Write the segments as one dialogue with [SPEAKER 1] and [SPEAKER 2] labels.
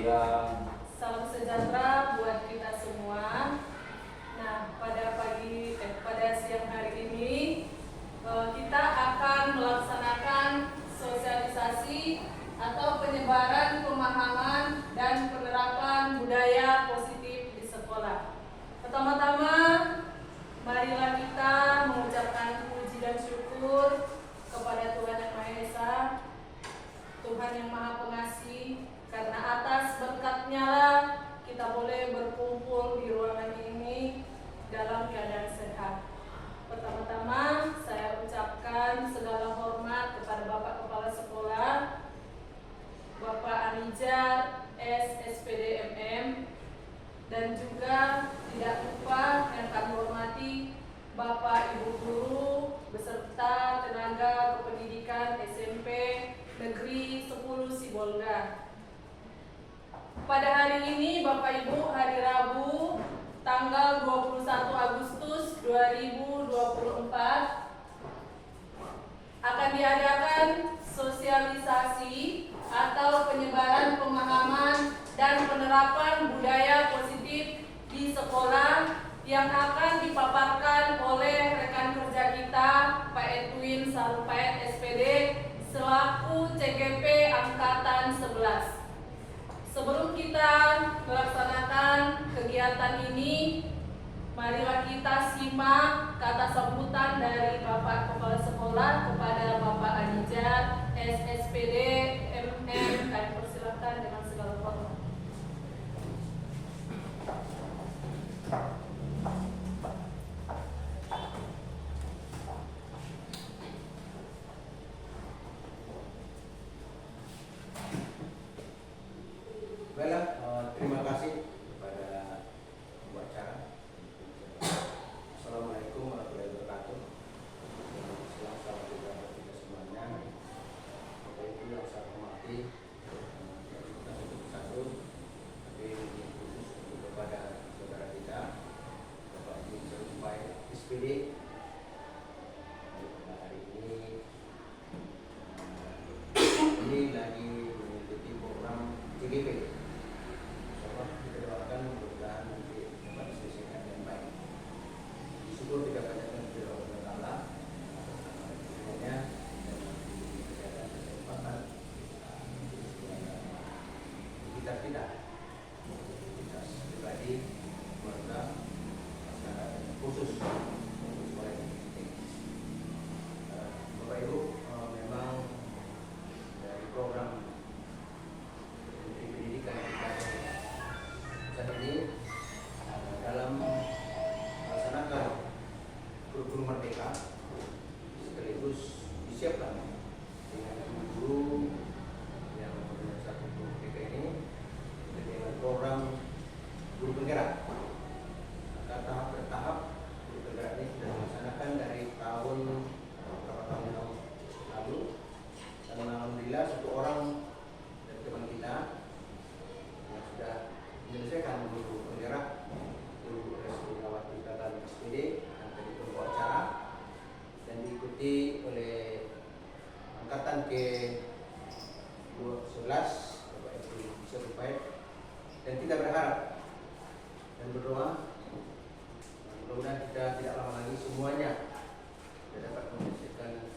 [SPEAKER 1] siang.
[SPEAKER 2] Salam sejahtera buat kita semua. Nah, pada siang hari ini kita akan melaksanakan sosialisasi atau penyebaran pemahaman dan penerapan budaya positif di sekolah. Pertama-tama, marilah kita mengucapkan puji dan syukur kepada Tuhan Yang Maha Esa, Tuhan yang Maha Pengasih, karena atas berkat-Nya lah kita boleh berkumpul di ruangan ini dalam keadaan sehat. Pertama-tama saya ucapkan segala hormat kepada Bapak Kepala Sekolah, Bapak Anijar SPD MM, dan juga tidak lupa yang kami hormati Bapak Ibu Guru beserta tenaga kependidikan SMP Negeri 10 Sibolga. Pada hari ini Bapak Ibu, hari Rabu tanggal 21 Agustus 2024 akan diadakan sosialisasi atau penyebaran pemahaman dan penerapan budaya positif di sekolah yang akan dipaparkan oleh rekan kerja kita Pak Edwin Sarumpait SPD selaku CGP Angkatan 11. Sebelum kita melaksanakan kegiatan ini, marilah kita simak kata sambutan dari Bapak Kepala Sekolah kepada Bapak Anijar SPD MM. Kami persilakan dengan segala hormat.
[SPEAKER 3] Baiklah, terima kasih kepada pembuat acara. Assalamualaikum warahmatullahi wabarakatuh. Selamat juga bagi kita semuanya. Bapak Ibu yang saya hormati, kita satu-satu, tapi khusus untuk kepada saudara kita, Bapak Ibu Sarumpait SPD. Pada hari ini lagi mengikuti program CGP. Kita doakan mudah-mudahan nanti dapat diselesaikan dengan baik. Syukur tidak banyak yang berdoa Allah. Semuanya dan kesehatan kesempatan kita pribadi, keluarga, masyarakat khusus untuk sekolah ini. Bapak Ibu, memang dari program pendidikan kita saat ini dalam melaksanakan kurikulum merdeka sekaligus disiapkan dengan guru yang menyelesaikan kurikulum merdeka ini dengan program guru penggerak. Maka tahap bertahap guru penggerak ini sudah dilaksanakan dari beberapa tahun yang lalu, dan alhamdulillah satu orang dari teman kita yang sudah menyelesaikan guru penggerak, Ibu Resmiawati Katan SPD yang tadi pembawa acara, dan diikuti oleh angkatan ke-11 Bapak Edwin Sarumpait, dan kita berharap dan berdoa mudah-mudahan kita tidak lama lagi semuanya sudah dapat menyelesaikan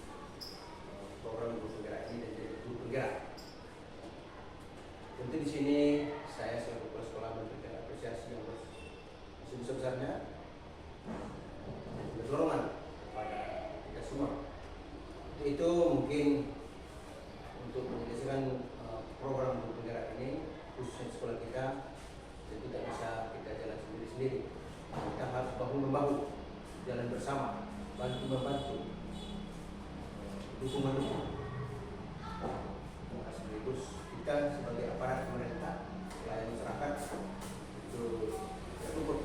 [SPEAKER 3] program guru penggerak ini dan jadi guru penggerak. Tentu di sini saya selaku kepala sekolah memberikan apresiasi yang sebesar-besarnya dan dorongan kepada kita semua. Itu mungkin untuk menyelesaikan program guru penggerak ini khususnya sekolah kita, dan tidak bisa kita jalan sendiri-sendiri. Kita harus bahu-membahu, jalan bersama, bantu-membantu, dukung-mendukung. Sekaligus kita sebagai aparat pemerintah, pelayan masyarakat itu tidak luput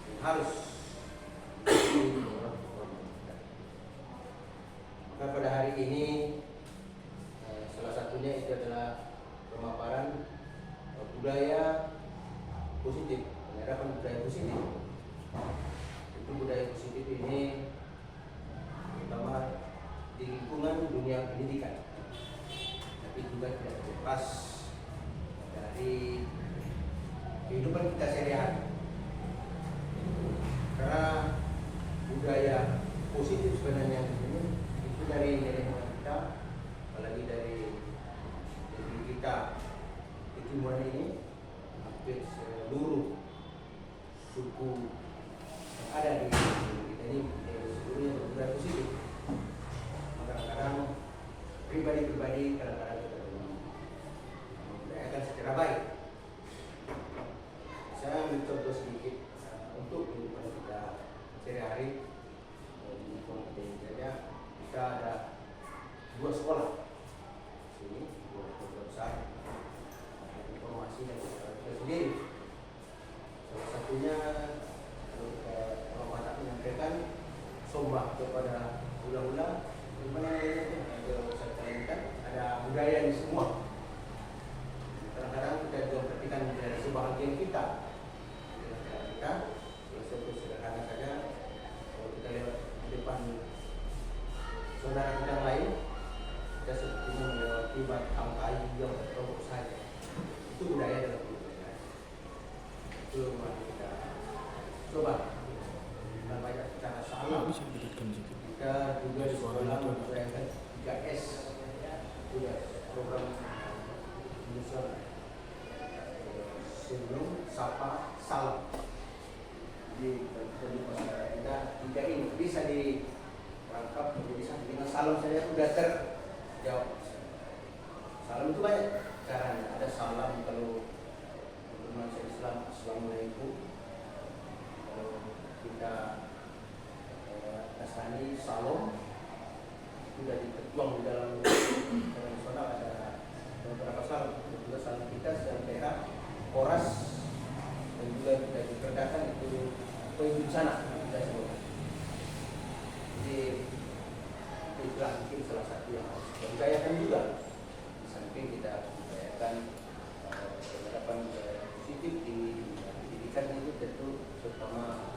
[SPEAKER 3] dan harus maka pada hari ini salah satunya itu adalah pemaparan budaya positif, penerapan budaya positif. Itu budaya positif ini terutama di lingkungan dunia pendidikan, tapi juga tidak terlepas dari kita sehari-hari. Karena budaya positif sebenarnya di sini itu dari nenek moyang kita, apalagi dari negeri kita di timur ini, hampir seluruh suku yang ada di negeri kita ini seluruhnya berbudaya positif. Kadang-kadang pribadi-pribadi kadang-kadang kita membudayakan secara baik. Saya mencontoh sedikit untuk kehidupan kita sehari-hari. Di Kabupaten saja kita ada 2 sekolah sini, 2 sekolah besar informasi dan kita sendiri. Salah satunya kalau Batak menyampaikan sombah kepada ulang-ulang, gimana saya kalian ada budaya ini semua. Kadang-kadang kita juga perhatikan dari sebahagian kita. Contoh sederhana saja, kalau kita lewat di depan saudara kita yang lain, kita sepertinya melewati batang kayu yang terpokok saja. Itu budaya dalam budaya. Itu mari kita coba kita banyak cara salam. Kita juga di sekolah mempercayakan 3S, itu ya program Indonesia senyum, sapa, salam. Di masyarakat kita 3 ini bisa dirangkap menjadi satu dengan salam saja sudah terjawab. Salam itu banyak caranya. Ada salam kalau manusia Islam, Assalamualaikum. Kalau kita Nasrani, Salam, sudah ditertuang di dalam sunnah ada beberapa salam. Juga salam kita secara daerah, Koras, dan juga kita diperdakan itu poin sana kita sebut. Jadi itulah mungkin salah satu yang harus kita budayakan juga. Di samping kita budayakan penerapan positif di pendidikan itu tentu terutama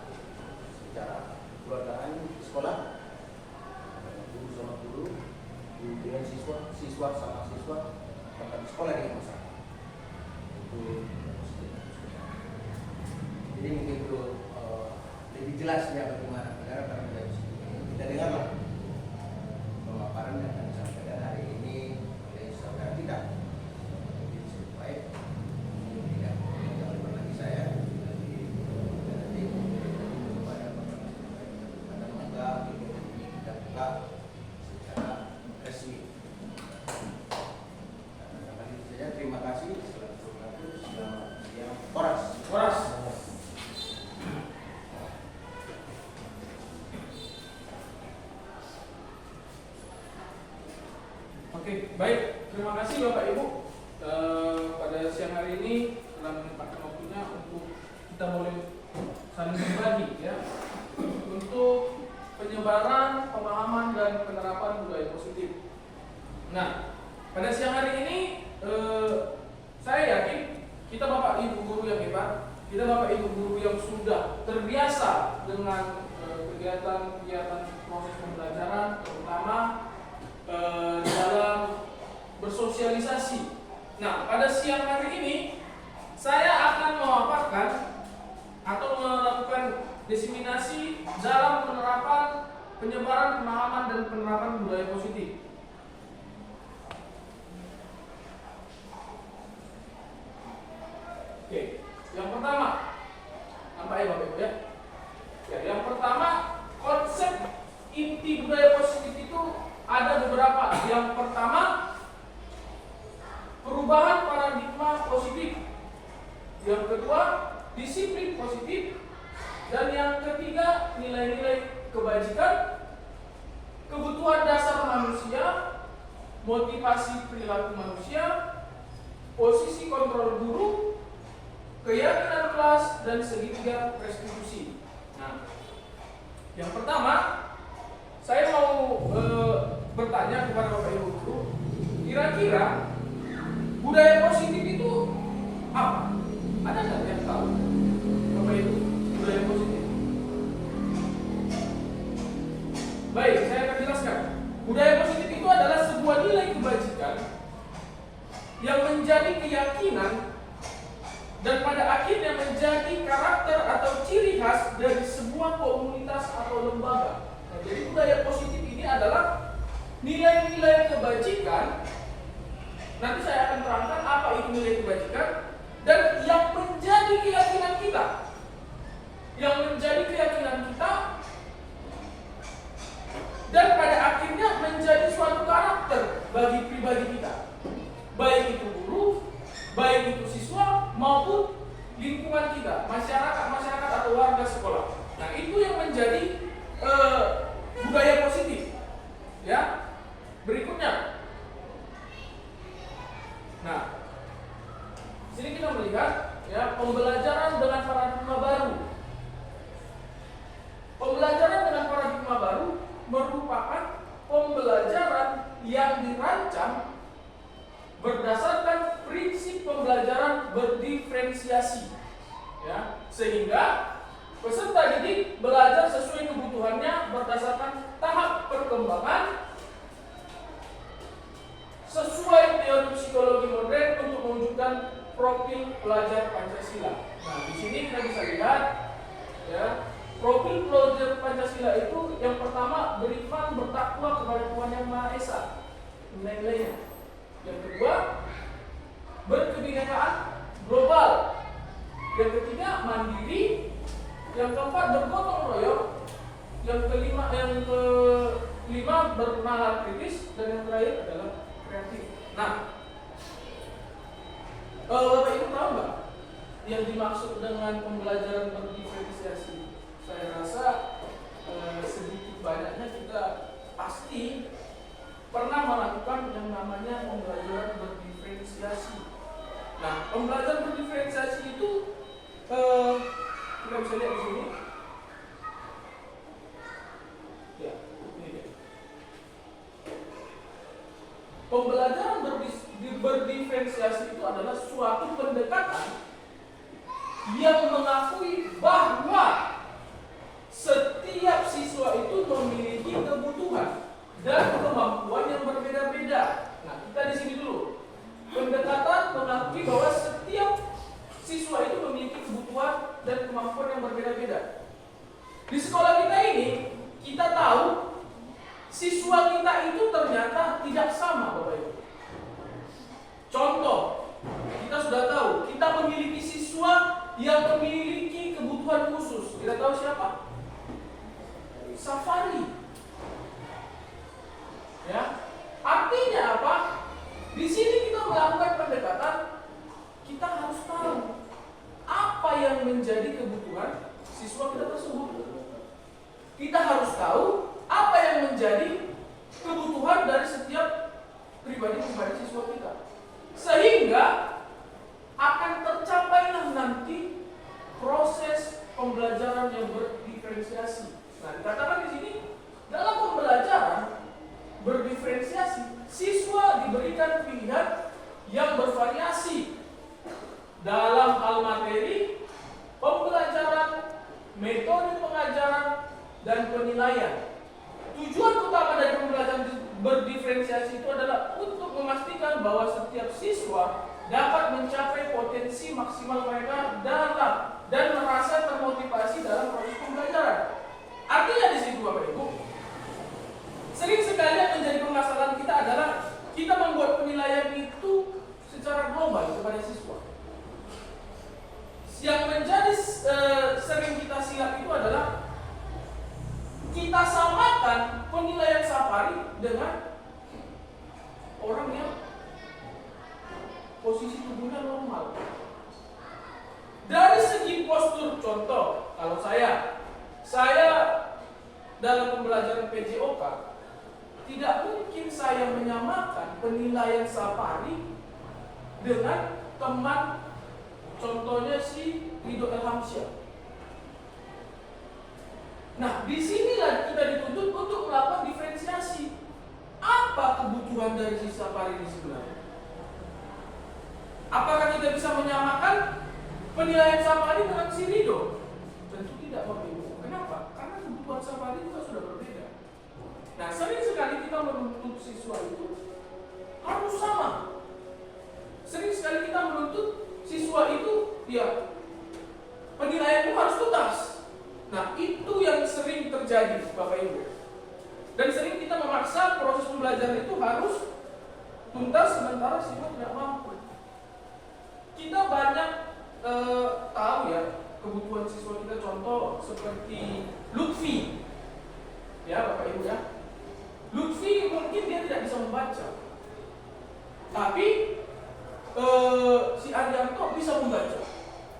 [SPEAKER 3] secara keluargaan di sekolah, guru sama guru, guru dengan siswa, siswa sama siswa, bahkan di sekolah dengan masyarakat. Itu jadi mungkin perlu lebih jelasnya bagaimana negara pada kita dengarlah pemaparan yang akan disampaikan hari ini oleh saudara kita. Jadi supaya tidak terlalu lagi saya nanti kepada maka kita buka secara resmi. Sampai itu saja. Terima kasih. Selamat siang. Koras.
[SPEAKER 1] Oke, baik. Terima kasih Bapak Ibu. Pada siang hari ini telah menyempatkan waktunya untuk kita boleh saling berbagi ya, untuk penyebaran, pemahaman dan penerapan budaya positif. Nah, pada siang hari ini saya yakin kita Bapak Ibu guru yang hebat, kita Bapak Ibu guru yang sudah terbiasa dengan kegiatan-kegiatan proses pembelajaran, terutama dalam bersosialisasi. Nah, pada siang hari ini saya akan memaparkan atau melakukan diseminasi dalam penerapan, penyebaran, pemahaman dan penerapan budaya positif. Oke, yang pertama, nampak ya Bapak Ibu ya? Ya, yang pertama, konsep inti budaya positif itu ada beberapa. Yang pertama, perubahan paradigma positif. Yang kedua, disiplin positif. Dan yang ketiga, nilai-nilai kebajikan, kebutuhan dasar manusia, motivasi perilaku manusia, posisi kontrol guru, keyakinan kelas, dan segitiga restitusi. Nah, yang pertama, saya mau bertanya kepada Bapak Ibu guru, kira-kira budaya positif itu apa? Ada nggak yang tahu? Bapak Ibu, budaya positif. Baik, saya akan jelaskan. Budaya positif itu adalah sebuah nilai kebajikan yang menjadi keyakinan dan pada akhirnya menjadi karakter atau ciri khas dari sebuah komunitas atau lembaga. Nah, jadi budaya positif ini adalah nilai-nilai kebajikan. Nanti saya akan terangkan apa itu nilai kebajikan dan yang menjadi keyakinan kita. Yang menjadi keyakinan kita dan pada akhirnya menjadi suatu karakter bagi pribadi kita. Baik itu guru, baik itu siswa maupun lingkungan kita, masyarakat atau warga sekolah. Nah, itu yang menjadi budaya positif. Ya. Berikutnya. Nah, sini kita melihat ya pembelajaran dengan paradigma baru. Pembelajaran dengan paradigma baru merupakan pembelajaran yang dirancang berdasarkan prinsip pembelajaran berdiferensiasi, ya, sehingga peserta didik belajar sesuai kebutuhannya berdasarkan tahap perkembangan sesuai teori psikologi modern untuk mewujudkan profil pelajar Pancasila. Nah, di sini kita bisa lihat, ya, profil pelajar Pancasila itu yang pertama beriman bertakwa kepada Tuhan Yang Maha Esa, nilai-nilainya. Yang kedua, berkebinekaan global. Yang ketiga, mandiri. Yang keempat, bergotong royong. Yang kelima, bernalar kritis. Dan yang terakhir adalah kreatif. Nah, Bapak Ibu tahu nggak yang dimaksud dengan pembelajaran berdiferensiasi? Saya rasa sedikit banyaknya kita pasti pernah melakukan yang namanya pembelajaran berdiferensiasi. Nah, pembelajaran berdiferensiasi itu kita bisa lihat di sini. Ya, ini dia. Pembelajaran berdiferensiasi itu adalah suatu pendekatan yang mengakui bahwa setiap siswa itu memiliki kebutuhan dan kemampuan yang berbeda-beda. Nah, kita di sini dulu. Pendekatan mengakui bahwa setiap siswa itu memiliki kebutuhan dan kemampuan yang berbeda-beda. Di sekolah kita ini, kita tahu siswa kita itu ternyata tidak sama, Bapak Ibu. Contoh, kita sudah tahu, kita memiliki siswa yang memiliki kebutuhan khusus. Kita tahu siapa? Safari. Ya, artinya apa? Di sini kita melakukan pendekatan, kita harus tahu apa yang menjadi kebutuhan siswa kita tersebut. Kita harus tahu apa yang menjadi kebutuhan dari setiap pribadi-pribadi siswa kita, sehingga akan tercapailah nanti proses pembelajaran yang berdiferensiasi. Nah, dikatakan di sini dalam pembelajaran berdiferensiasi, siswa diberikan pilihan yang bervariasi dalam hal materi, pembelajaran, metode pengajaran, dan penilaian. Tujuan utama dari pembelajaran berdiferensiasi itu adalah untuk memastikan bahwa setiap siswa dapat mencapai potensi maksimal mereka dan merasa termotivasi dalam proses pembelajaran. Artinya di situ, Bapak Ibu, sering sekali yang menjadi permasalahan kita adalah kita membuat penilaian itu secara global kepada siswa. Yang menjadi sering kita silap itu adalah kita samakan penilaian Safari dengan orang yang posisi tubuhnya normal. Dari segi postur, contoh, kalau saya dalam pembelajaran PJOK, tidak mungkin saya menyamakan penilaian Safari dengan teman, contohnya si Ridho Elhamsyah. Nah, disinilah kita dituntut untuk melakukan diferensiasi. Apa kebutuhan dari si Safari ini sebenarnya? Apakah kita bisa menyamakan penilaian Safari dengan si Ridho? Tentu tidak, Bapak Ibu. Kenapa? Karena kebutuhan Safari juga sudah berbeda. Nah, sering sekali kita menuntut siswa itu harus sama. Sering sekali kita menuntut siswa itu ya pembelajaran itu harus tuntas sementara siswa tidak mampu. Kita banyak tahu ya kebutuhan siswa kita, contoh seperti Lutfi, ya Bapak Ibu ya. Lutfi mungkin dia tidak bisa membaca, tapi si Arianto bisa membaca.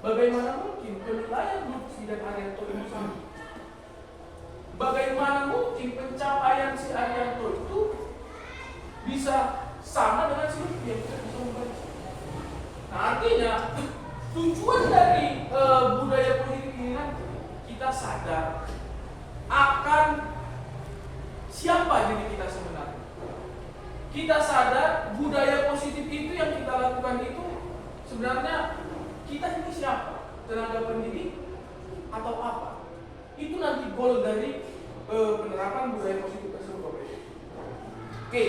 [SPEAKER 1] Bagaimana mungkin penilaian Lutfi dan Arianto ini sama? Bagaimana mungkin pencapaian si Arianto itu bisa sama dengan si Lutfi yang tidak bisa membaca? Nah, artinya tujuan dari budaya positif ini nanti kita sadar akan siapa diri kita sebenarnya. Kita sadar budaya positif itu yang kita lakukan itu sebenarnya kita ini siapa? Tenaga pendidik atau apa? Itu nanti goal dari penerapan budaya positif tersebut, Bapak Ibu. Oke.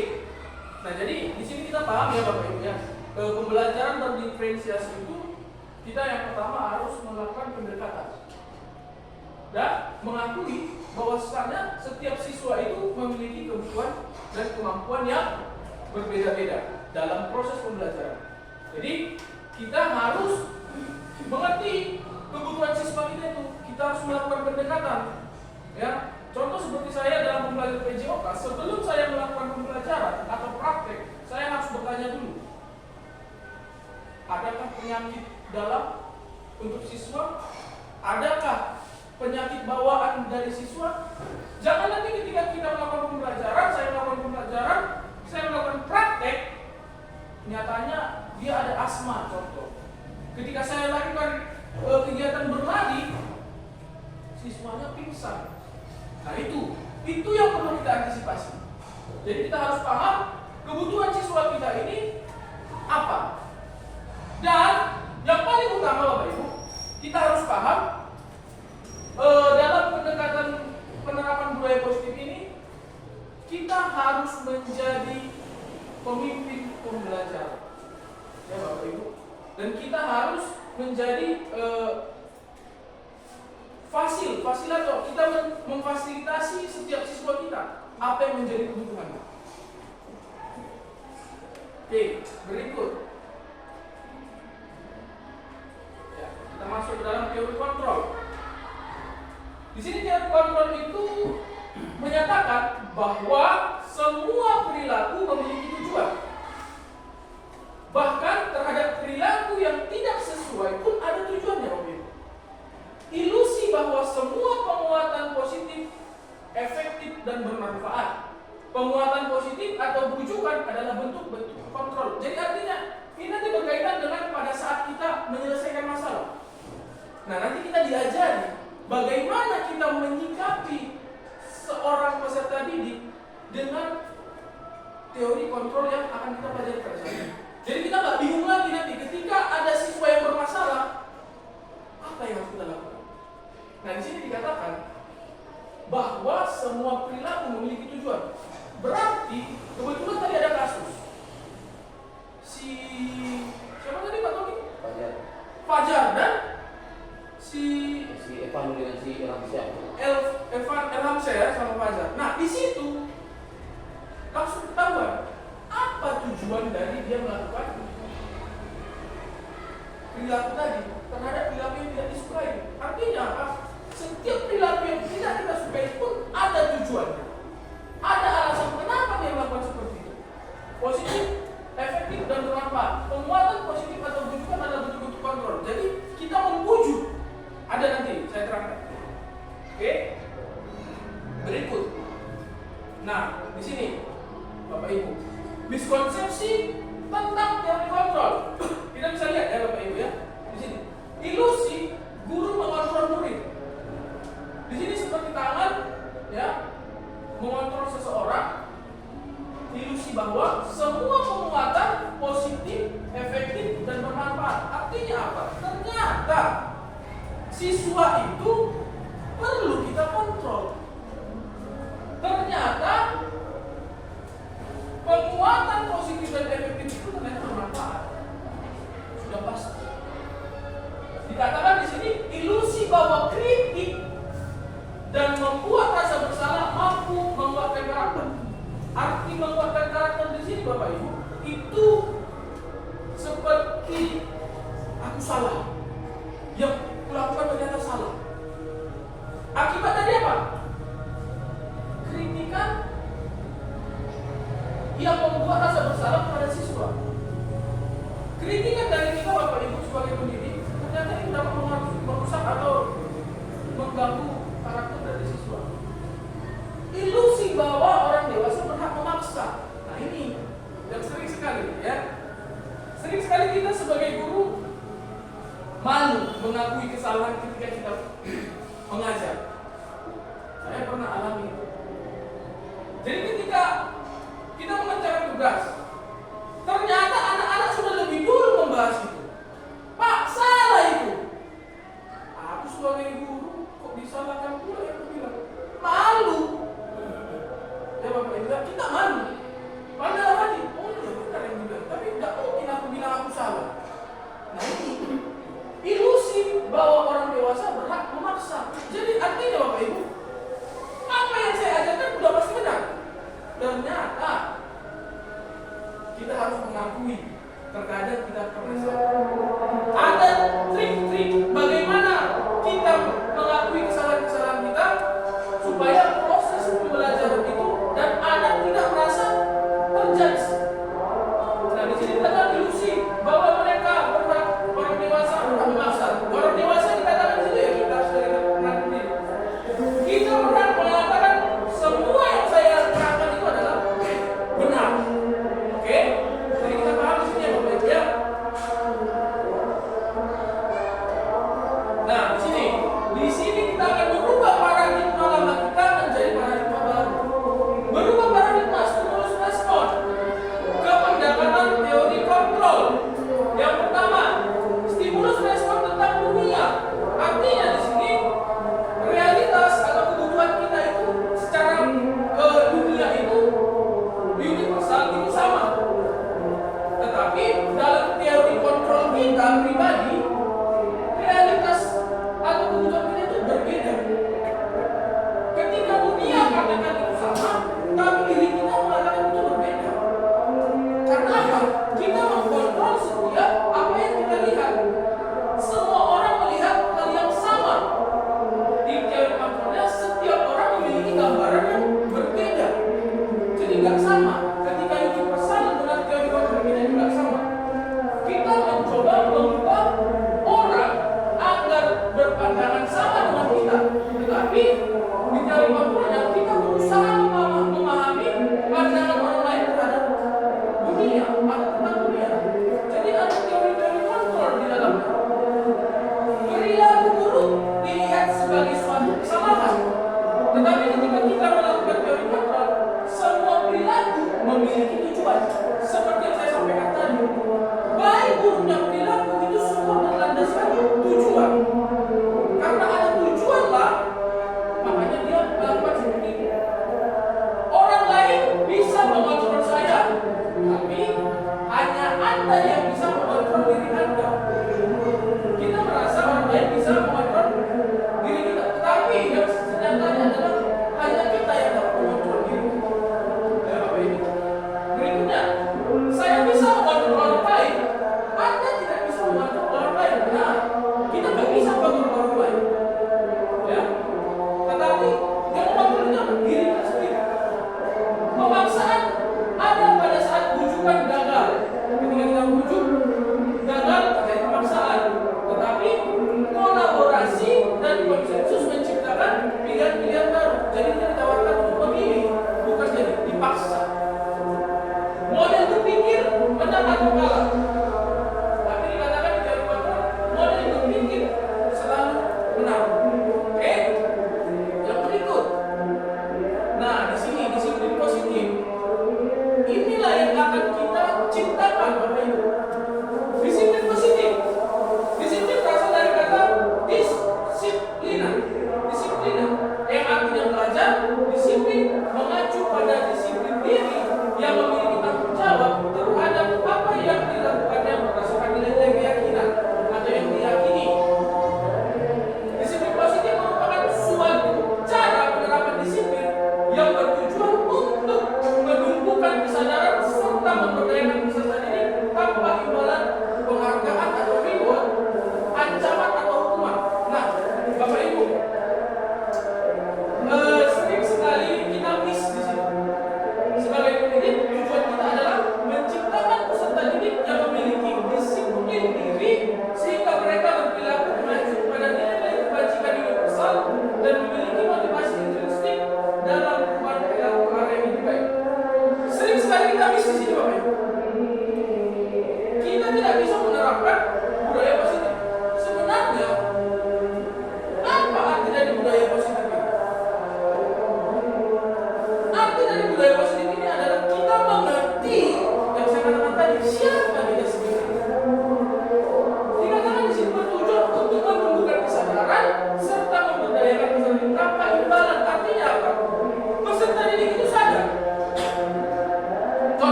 [SPEAKER 1] Nah, jadi di sini kita paham ya Bapak Ibu ya. Pembelajaran berdiferensiasi itu kita yang pertama harus melakukan pendekatan dan mengakui bahwasanya setiap siswa itu memiliki kebutuhan dan kemampuan yang berbeda-beda dalam proses pembelajaran. Jadi kita harus mengerti kebutuhan siswa kita itu. Kita harus melakukan pendekatan. Ya, contoh seperti saya dalam pembelajaran PJOK, sebelum saya melakukan pembelajaran atau praktek, saya harus bertanya dulu. Adakah penyakit dalam untuk siswa? Adakah penyakit bawaan dari siswa? Jangan nanti ketika kita melakukan pembelajaran, saya melakukan praktek, nyatanya dia ada asma contoh. Ketika saya lakukan kegiatan berlari, siswanya pingsan. Nah itu yang perlu kita antisipasi. Jadi kita harus paham kebutuhan siswa kita ini apa. Dan yang paling utama Bapak Ibu, kita harus paham dalam pendekatan penerapan budaya positif ini, kita harus menjadi pemimpin pembelajaran, ya Bapak Ibu. Dan kita harus menjadi fasilitator. Kita memfasilitasi setiap siswa kita apa yang menjadi kebutuhannya. Oke, berikut. Ya, kita masuk ke dalam teori kontrol. Di sini teori kontrol itu menyatakan bahwa semua perilaku memiliki tujuan. Bahkan terhadap perilaku yang tidak sesuai pun ada tujuannya, Bapak Ibu. Ilusi bahwa semua penguatan positif efektif dan bermanfaat. Penguatan positif atau bujukan adalah bentuk-bentuk kontrol. Jadi artinya ini nanti berkaitan dengan pada saat kita menyelesaikan masalah. Nah, nanti kita diajari bagaimana kita menyikapi seorang peserta didik dengan teori kontrol yang akan kita pelajari pada saat ini. Jadi kita nggak bingung lagi nanti ketika ada siswa yang bermasalah, apa yang harus kita lakukan? Nah, di sini dikatakan bahwa semua perilaku memiliki tujuan. Berarti kebetulan tadi ada kasus siapa tadi Pak Tony? Fajar dan si
[SPEAKER 4] Evan dengan si Elhamsyah.
[SPEAKER 1] Elhamsyah sama Fajar. Nah, di situ langsung ketahuan apa tujuan dari dia melakukan perilaku tadi terhadap perilaku yang tidak disukai. Artinya apa? Setiap perilaku yang tidak kita sukai pun ada tujuannya. Ada alasan kenapa dia melakukan seperti itu. Positif, efektif, dan bermanfaat. Penguatan positif atau bujukan adalah bentuk-bentuk kontrol. Jadi kita membujuk. Ada nanti saya terangkan. Oke? Berikut. Nah, di sini Bapak Ibu, miskonsepsi tentang teori kontrol. Kita bisa lihat ya Bapak Ibu ya. Di sini ilusi guru mengontrol murid. Di sini seperti tangan ya mengontrol seseorang. Ilusi bahwa semua penguatan positif, efektif, dan bermanfaat. Artinya apa? Ternyata siswa itu perlu kita kontrol. Ternyata penguatan positif dan efektif itu ternyata bermanfaat. Sudah pasti. Dikatakan di sini ilusi bahwa kritik dan membuat rasa bersalah mampu menguatkan karakter. arti menguatkan karakter di sini Bapak Ibu itu seperti aku salah, yang kulakukan ternyata salah. Akibat dari apa? Kritikan yang membuat rasa bersalah kepada siswa. Kritikan dari kita Bapak Ibu sebagai pendidik ternyata itu dapat merusak atau mengganggu karakter dari siswa. Ilusi bahwa orang dewasa berhak memaksa. Nah ini yang sering sekali ya. Sering sekali kita sebagai guru malu mengakui kesalahan ketika kita mengajar. Saya pernah alami itu. Jadi ketika kita mengerjakan tugas, ternyata anak-anak sudah lebih dulu membahas itu. Pak, salah itu. Aku sebagai guru kok disalahkan pula ya, aku bilang. Malu. Ya Bapak Ibu, kita malu. Padahal hati, oh iya benar yang bilang, tapi tidak mungkin aku bilang aku salah. Nah ini ilusi bahwa orang dewasa berhak memaksa. Jadi artinya Bapak Ibu, apa yang saya ajarkan sudah pasti benar. Ternyata kita harus mengakui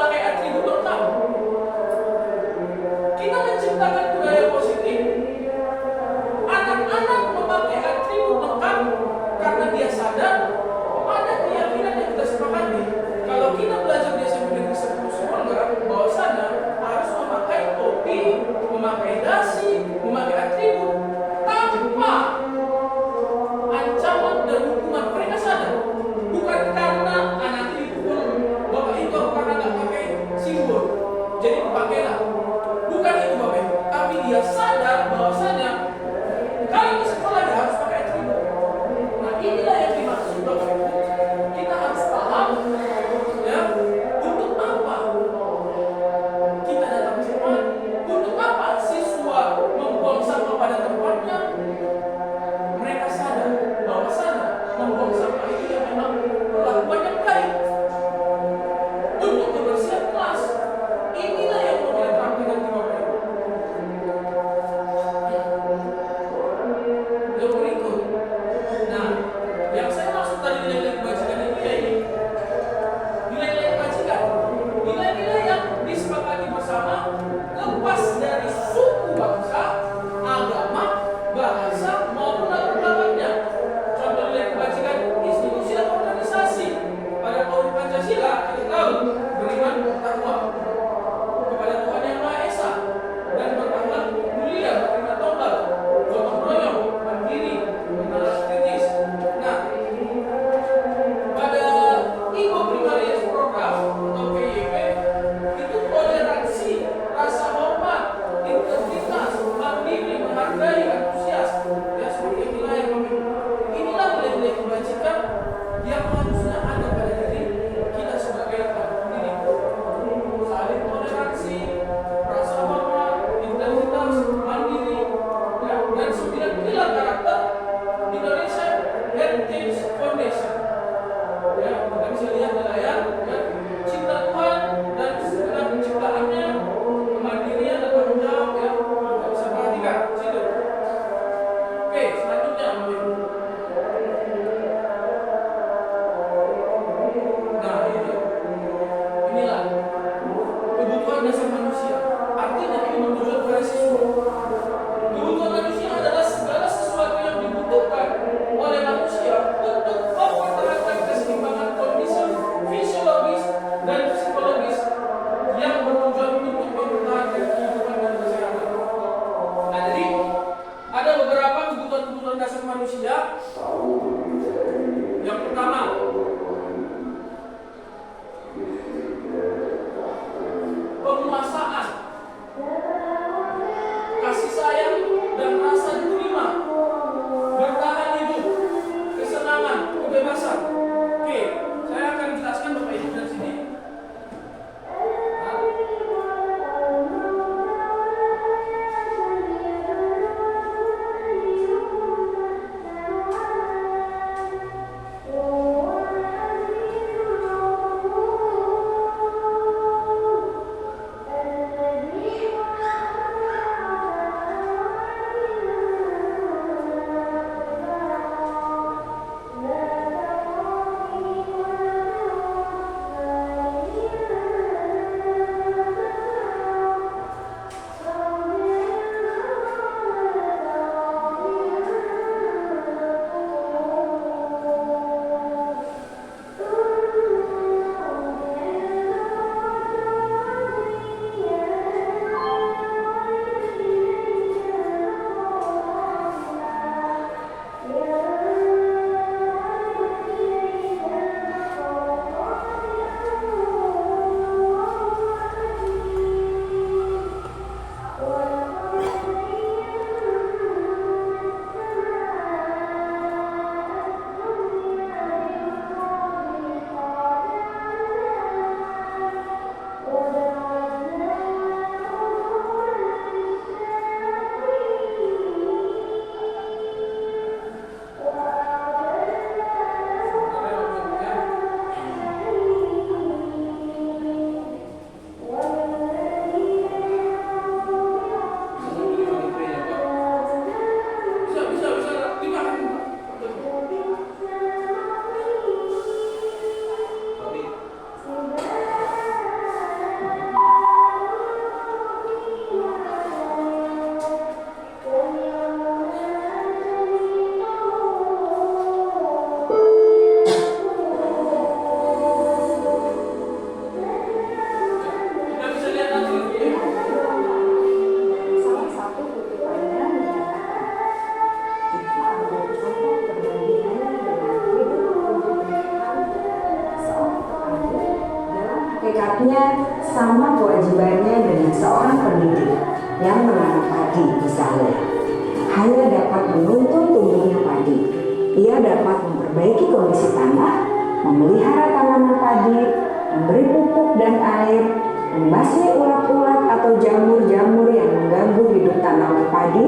[SPEAKER 1] memakai atribut lengkap. Kita menciptakan budaya positif. Anak-anak memakai atribut lengkap karena dia sadar ada keyakinan yang kita sepakati. Kalau kita belajar di SMP Negeri 10 Semangga, bahwasanya harus memakai topi, memakai dasi, memakai atribut tanpa ancaman dan hukuman. Mereka sadar, bukan karena anak itu bapak itu karena nggak pakai simbol, jadi pakailah. Bukan itu bapak ibu, tapi dia sadar bahwasanya kalau ke sekolah dia harus pakai atribut. Nah inilah yang dimaksud bapak ibu. Kita harus paham, ya, untuk apa kita datang cepat, untuk apa siswa membuang sampah pada tempatnya. Mereka sadar bahwasanya membuang sampah itu yang memang perlakuan yang baik untuk kebersihan kelas. Inilah yang mau kita terapkan nanti bapak ibu. Yang berikut, nah, yang saya maksud tadi nilai-nilai kebajikan itu ya ini nilai-nilai kebajikan, nilai-nilai yang disepakati bersama, lepas dari suku bangsa, agama, bahasa maupun latar belakangnya. Contoh nilai kebajikan institusi dan organisasi. Pada Kode Pancasila kita tahu beriman bertakwa kepada Tuhan Yang Maha Esa dan berakhlak mulia, berterima tonggal, gotong royong, mandiri, bernalar kritis. Nah, pada Indo Primarius Program atau PYP itu toleransi, rasa hormat, integritas, mandiri, menghargai, antusias. Ya seperti inilah yang inilah nilai-nilai kebajikan yang harusnya ada pada diri kita sebagai anak pendidik. Saling toleransi, rasa hormat, integritas, mandiri, ya, dan 9 pilar karakter Indonesia Heritage Foundation. Ya, kita bisa lihat di layar, ya, cinta Tuhan dan segala penciptaannya, kemandirian dan tanggung jawab, ya, kita bisa perhatikan situ. Oke, selanjutnya, Bapak Ibu. Nah, inilah kebutuhan dasar manusia. Artinya ini menunjuk kepada siswa. Kebutuhan manusia adalah segala sesuatu yang dibutuhkan oleh manusia untuk mempertahankan keseimbangan kondisi fisiologis dan psikologis yang bertujuan untuk mempertahankan kehidupan dan kesehatan. Nah, jadi ada beberapa kebutuhan dasar manusia. Yang pertama, penguasaan, kasih sayang dan rasa diterima, bertahan hidup, kesenangan, kebebasan. Oke, saya akan jelaskan Bapak Ibu dari sini. Nah,
[SPEAKER 5] hakikatnya sama kewajibannya dengan seorang pendidik yang menanam padi misalnya. Hanya dapat menuntun tumbuhnya padi. Ia dapat memperbaiki kondisi tanah, memelihara tanaman padi, memberi pupuk dan air, membasmi ulat-ulat atau jamur-jamur yang mengganggu hidup tanaman padi,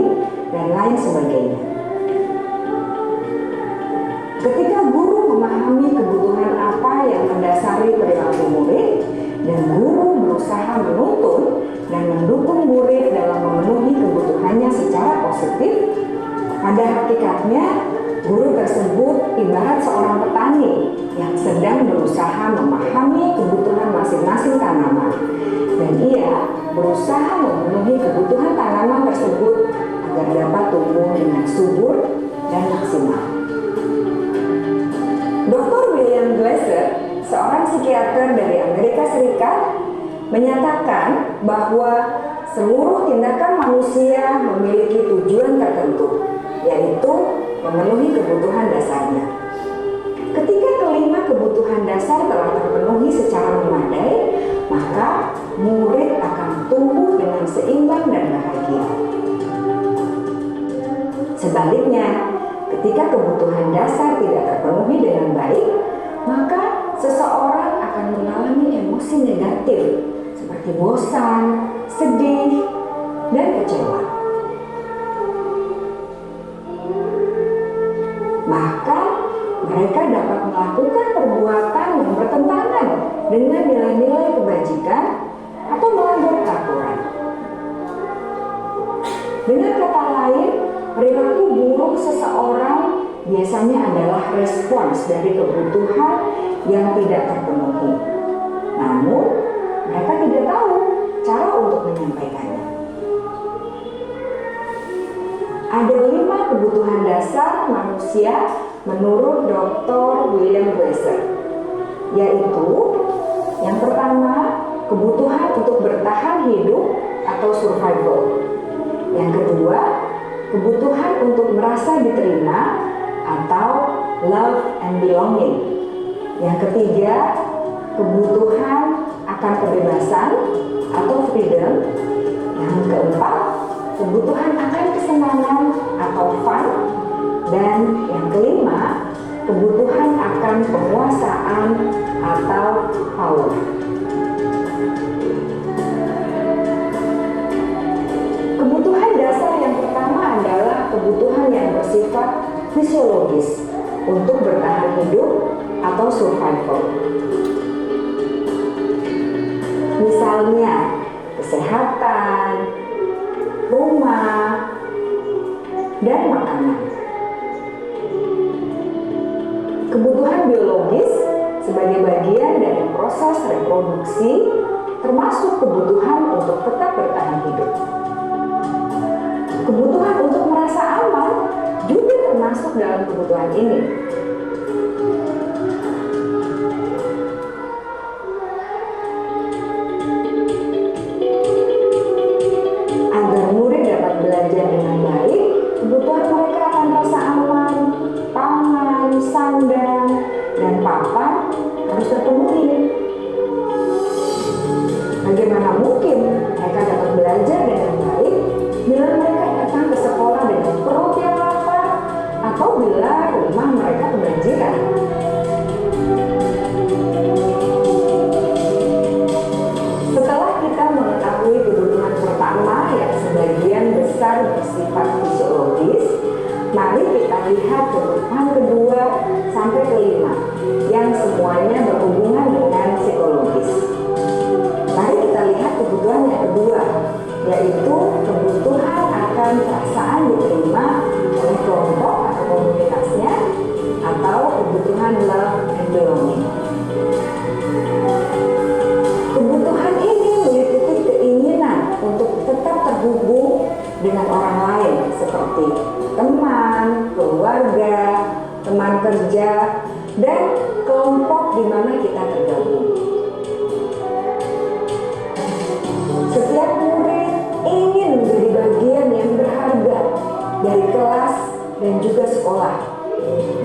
[SPEAKER 5] dan lain sebagainya. Ketika guru memahami kebutuhan apa yang mendasari perilaku murid, dan guru berusaha menuntun dan mendukung murid dalam memenuhi kebutuhannya secara positif, pada hakikatnya guru tersebut ibarat seorang petani yang sedang berusaha memahami kebutuhan masing-masing tanaman, dan ia berusaha memenuhi kebutuhan tanaman tersebut agar dapat tumbuh dengan subur dan maksimal. Dr. William Glasser, seorang psikiater dari Amerika Serikat, menyatakan bahwa seluruh tindakan manusia memiliki tujuan tertentu, yaitu memenuhi kebutuhan dasarnya. Ketika kelima kebutuhan dasar telah terpenuhi secara memadai, maka murid akan tumbuh dengan seimbang dan bahagia. Sebaliknya, ketika kebutuhan dasar tidak terpenuhi dengan baik, maka seseorang akan mengalami emosi negatif seperti bosan, sedih, dan kecewa. Bahkan mereka dapat melakukan perbuatan yang bertentangan dengan nilai-nilai kebajikan atau melanggar peraturan. Dengan kata lain, perilaku buruk seseorang biasanya adalah respons dari kebutuhan yang tidak terpenuhi. Namun, mereka tidak tahu cara untuk menyampaikannya. Ada 5 kebutuhan dasar manusia menurut Dr. William Glasser, yaitu yang pertama, kebutuhan untuk bertahan hidup atau survival. Yang kedua, kebutuhan untuk merasa diterima atau love and belonging. Yang ketiga, kebutuhan akan kebebasan atau freedom. Yang keempat, kebutuhan akan kesenangan atau fun. Dan yang kelima, kebutuhan akan penguasaan atau power. Kebutuhan dasar yang pertama adalah kebutuhan yang bersifat fisiologis untuk bertahan hidup atau survival. Misalnya, kesehatan, rumah, dan makanan. Kebutuhan biologis sebagai bagian dari proses reproduksi termasuk kebutuhan untuk tetap bertahan hidup. Kebutuhan untuk merasa aman juga termasuk dalam kebutuhan ini. Agar murid dapat belajar dengan baik, kebutuhan mereka akan rasa aman, pangan, sandang, dan papan harus terpenuhi. Bagaimana mungkin mereka dapat belajar dengan baik bila mereka datang ke sekolah dengan perut yang lapar atau bila rumah mereka kebanjiran? Setelah kita mengetahui kebutuhan pertama yang sebagian besar bersifat fisiologis, mari kita lihat kebutuhan kedua sampai kelima yang semuanya berhubungan dengan psikologis. Mari kita lihat kebutuhan yang kedua, yaitu kebutuhan akan perasaan diterima oleh kelompok atau komunitasnya, atau kebutuhan love and belonging. Kebutuhan ini meliputi keinginan untuk tetap terhubung dengan orang lain seperti teman, keluarga, teman kerja, dan kelompok di mana kita tergabung. Setiap murid ingin menjadi bagian yang berharga dari kelas dan juga sekolah.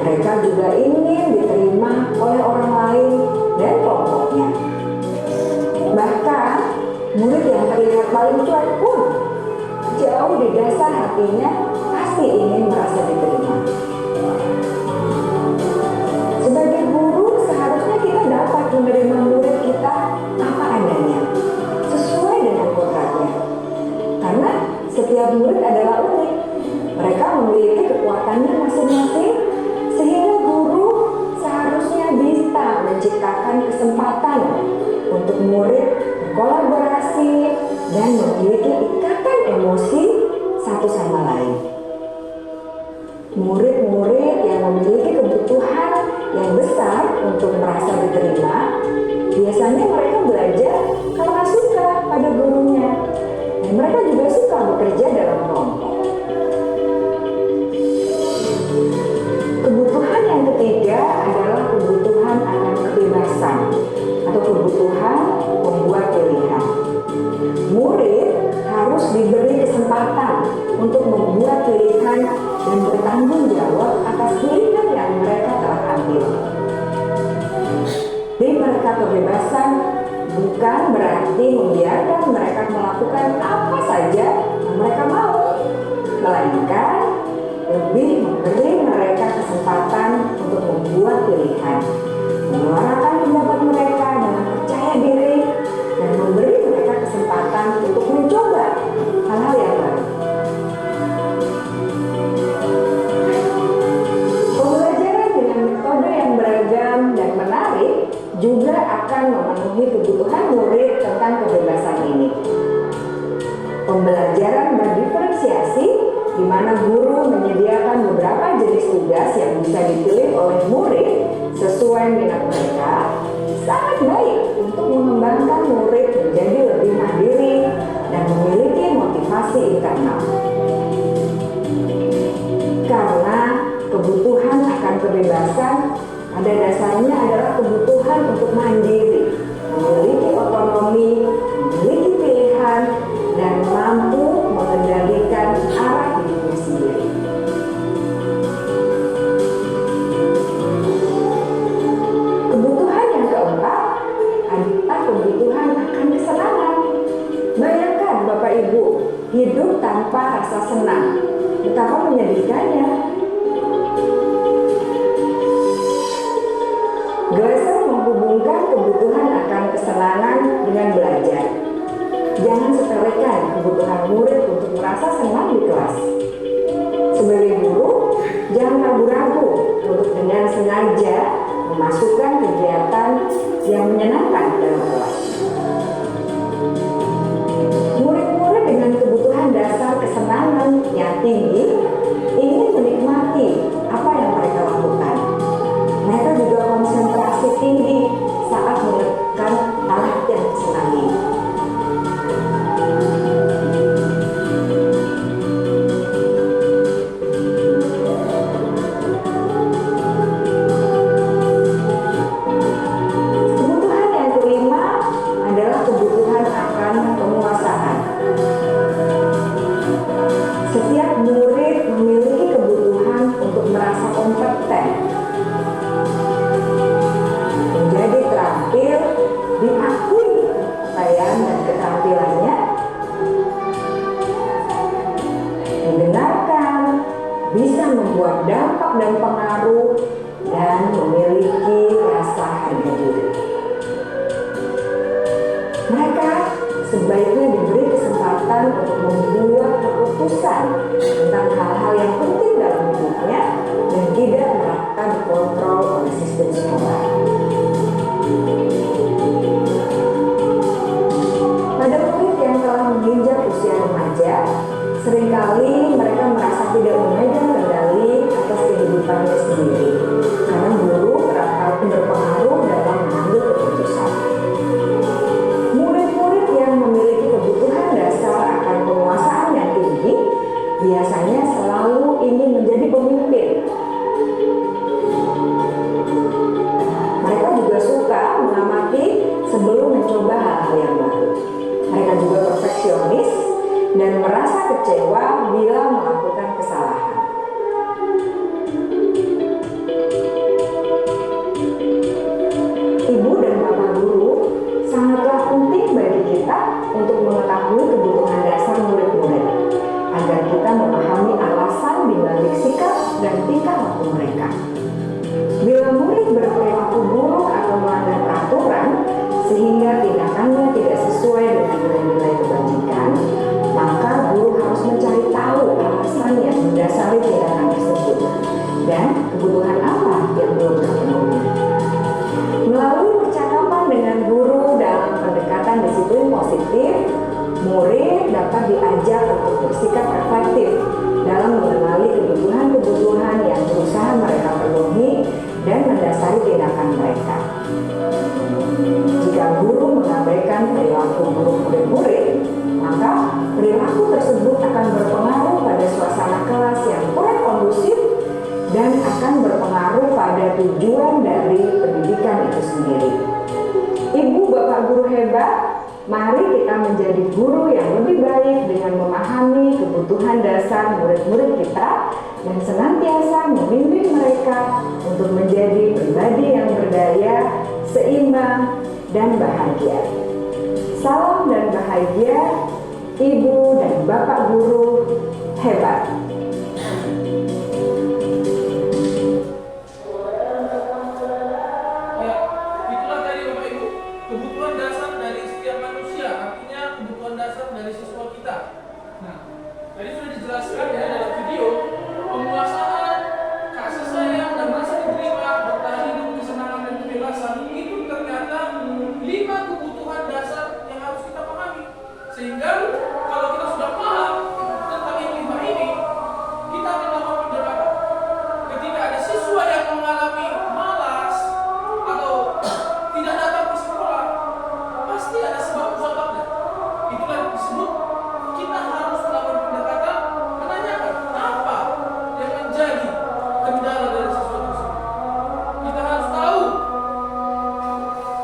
[SPEAKER 5] Mereka juga ingin diterima oleh orang lain dan kelompoknya. Murid yang terlihat paling cuek pun jauh di dasar hatinya pasti ingin merasa diterima. Sebagai guru, seharusnya kita dapat menerima murid kita apa adanya, sesuai dengan kodratnya. Karena setiap murid adalah unik. Mereka memiliki kekuatannya masing-masing, sehingga guru seharusnya bisa menciptakan kesempatan untuk murid berkolaborasi dan memiliki ikatan emosi satu sama lain. Murid-murid yang memiliki kebutuhan yang besar untuk merasa diterima, biasanya mereka belajar karena suka pada gurunya, dan mereka juga suka bekerja dalam kelompok. Kebutuhan yang ketiga adalah kebutuhan akan kebebasan atau kebutuhan membuat pilihan. Murid harus diberi kesempatan untuk membuat pilihan dan bertanggung jawab atas pilihan yang mereka telah ambil. Beri mereka kebebasan bukan berarti membiarkan mereka melakukan apa saja yang mereka mau, melainkan lebih memberi mereka kesempatan untuk membuat pilihan, menyuarakan pendapat mereka dengan percaya diri, dan memberi mereka kesempatan untuk mencoba hal-hal yang baru. Pembelajaran dengan metode yang beragam dan menarik juga akan memenuhi kebutuhan murid tentang kebebasan ini. Pembelajaran berdiferensiasi, di mana guru menyediakan beberapa jenis tugas yang bisa dipilih oleh murid sesuai minat mereka, sangat baik untuk mengembangkan murid menjadi lebih mandiri dan memiliki motivasi internal. Karena kebutuhan akan kebebasan pada dasarnya adalah kebutuhan untuk mandiri, memiliki otonomi, memiliki pilihan, dan mampu mengendalikan arah hidupnya sendiri. Kebutuhan yang keempat adalah kebutuhan akan kesenangan. Bayangkan Bapak Ibu, hidup tanpa rasa senang, betapa menyedihkannya. Glasser menghubungkan kebutuhan akan kesenangan dengan belajar. Jangan sepelekan kebutuhan murid untuk merasa senang di kelas. Sebagai guru, jangan ragu-ragu untuk dengan sengaja memasukkan kegiatan yang menyenangkan dalam kelas. Murid-murid dengan kebutuhan dasar kesenangan yang tinggi ingin menikmati apa yang mereka lakukan. Mereka juga konsentrasi tinggi saat menekan alat yang disenangi. Kebutuhan yang kelima adalah kebutuhan akan penguasaan. Setiap murid memiliki kebutuhan untuk merasa kompeten, menjadi terampil, diakui keahlian dan keterampilannya, mendengarkan, bisa membuat dampak dan pengaruh, dan memiliki rasa harga diri. Mereka sebaiknya diberi kesempatan untuk membuat keputusan tentang hal-hal yang penting dalam hidupnya dan tidak merasa dikontrol oleh sistem sekolah. Pada murid yang telah menginjak usia remaja, seringkali mereka merasa tidak memegang kendali atas kehidupannya sendiri karena guru kerap kali berpengaruh dalam mengambil keputusan. Murid-murid yang memiliki kebutuhan dasar akan penguasaan yang tinggi biasanya selalu ingin menjadi pemimpin, dan kebutuhan apa yang belum terpenuhi. Melalui percakapan dengan guru dalam pendekatan disiplin positif, murid dapat diajak untuk bersikap reflektif dalam mengenali kebutuhan-kebutuhan yang berusaha mereka penuhi dan mendasari tindakan mereka. Jika guru mengabaikan perilaku buruk murid-murid, maka perilaku tersebut akan berpengaruh pada suasana kelas yang kurang kondusif dan akan berpengaruh pada tujuan dari pendidikan itu sendiri. Ibu bapak guru hebat, mari kita menjadi guru yang lebih baik dengan memahami kebutuhan dasar murid-murid kita dan senantiasa membimbing mereka untuk menjadi pribadi yang berdaya, seimbang, dan bahagia. Salam dan bahagia, Ibu dan Bapak guru hebat.
[SPEAKER 1] Ya, itulah tadi Bapak Ibu, kebutuhan dasar dari setiap manusia, artinya kebutuhan dasar dari siswa kita. Nah, tadi sudah dijelaskan ya dalam video, penguasaan, kasih sayang dan rasa diterima, bertahan hidup, kesenangan dan kebebasan itu ternyata 5 kebutuhan dasar yang harus kita pahami. Sehingga kalau kita sudah paham tentang yang 5 ini, kita akan melakukan pendekatan. Ketika ada siswa yang mengalami malas atau tidak datang ke sekolah, pasti ada sebab-sebabnya. Itulah disebut kita harus melakukan pendekatan, menanyakan apa yang menjadi kendala dari siswa tersebut. Kita harus tahu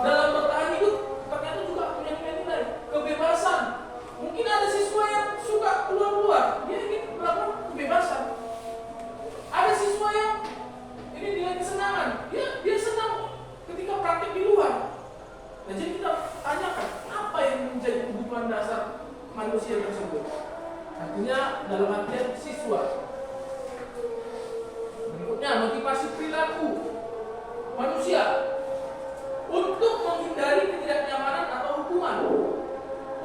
[SPEAKER 1] dalam bertahan hidup ternyata juga punya nilai kebebasan. Mungkin ada siswa yang suka keluar-keluar, dia ingin melakukan kebebasan. Ada siswa yang ini nilai kesenangan, dia senang ketika praktik di luar. Nah, jadi kita tanyakan apa yang menjadi kebutuhan dasar manusia tersebut. Artinya dalam artian siswa. Berikutnya motivasi perilaku manusia untuk menghindari ketidaknyamanan atau hukuman,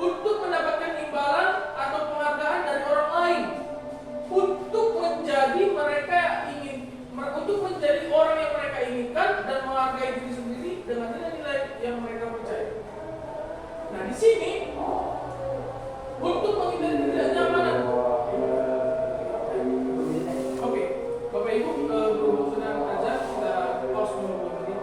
[SPEAKER 1] untuk mendapatkan imbalan atau penghargaan dari orang lain, untuk menjadi orang yang mereka inginkan dan menghargai diri sendiri dengan nilai-nilai yang mereka percaya. Nah, di sini untuk menghindari ketidaknyamanan. Oke, Bapak Ibu, berhubung sedang azan, kita pause dulu 2 menit.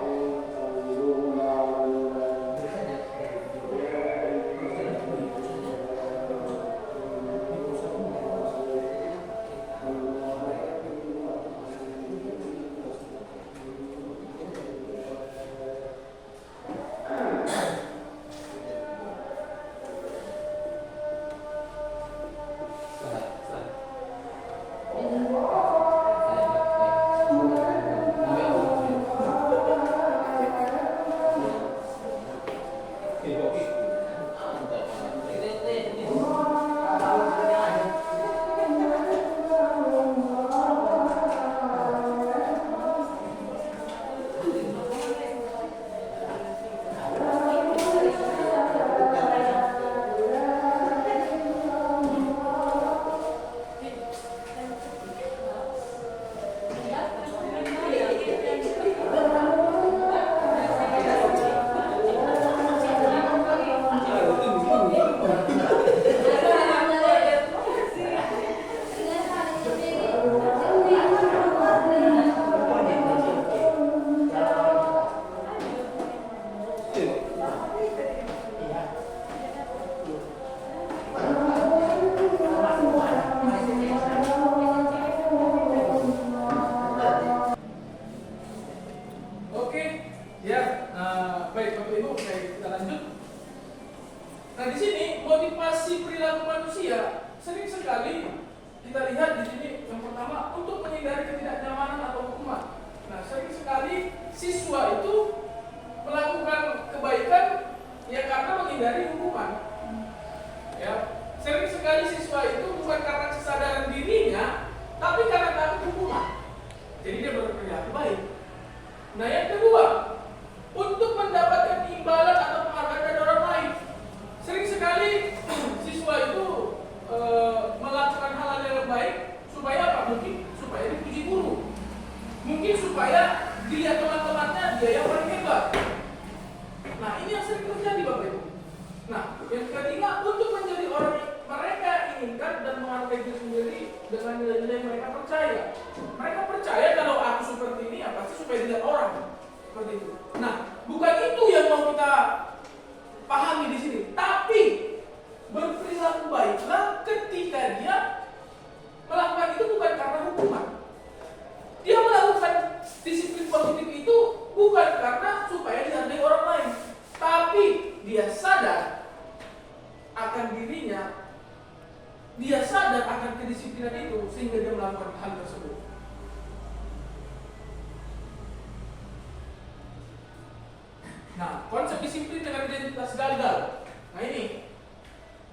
[SPEAKER 1] dilihat teman-temannya dia yang paling hebat. Nah, ini yang sering terjadi Bapak Ibu. Nah, yang ketiga, untuk menjadi orang yang mereka inginkan dan menghargai diri sendiri dengan nilai-nilai yang mereka percaya. Mereka percaya kalau aku seperti ini, ya pasti supaya dilihat orang seperti itu. Nah, bukan itu yang mau kita pahami di sini, tapi berperilaku baiklah ketika dia melakukan itu bukan karena hukuman. Dia melakukan disiplin positif itu bukan karena supaya dihargai orang lain, tapi dia sadar akan dirinya, dia sadar akan kedisiplinan itu sehingga dia melakukan hal tersebut. Nah, konsep disiplin dengan identitas gagal. Nah ini,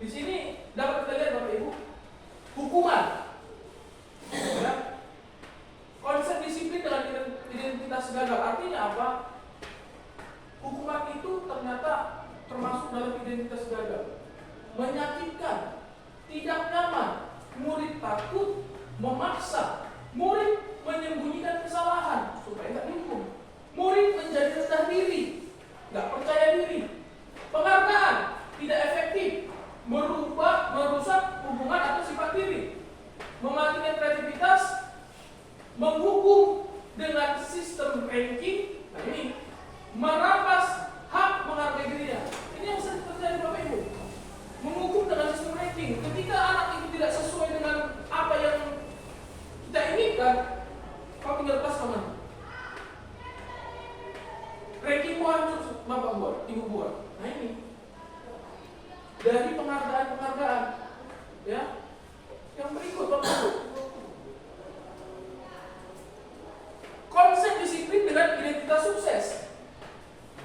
[SPEAKER 1] di sini dapat kita lihat Bapak Ibu, hukuman. Ya. Konsep disiplin dengan identitas gagal artinya apa? Hukuman itu ternyata termasuk dalam identitas gagal. Menyakitkan, tidak nyaman, murid takut, memaksa, murid menyembunyikan kesalahan supaya tidak dihukum, murid menjadi rendah diri, nggak percaya diri, penghargaan tidak efektif, merusak hubungan atau sifat diri, mematikan kreativitas, menghukum dengan sistem ranking. Nah ini merampas hak menghargai dirinya. Ini yang sering terjadi Bapak Ibu. Menghukum dengan sistem ranking. Ketika anak itu tidak sesuai dengan apa yang kita inginkan, kau tinggal lepas ke mana? Rankingmu hancur, bapak buat, ibu buat. Nah ini dari penghargaan, ya. Yang berikut Bapak Ibu, konsep disiplin dengan identitas sukses.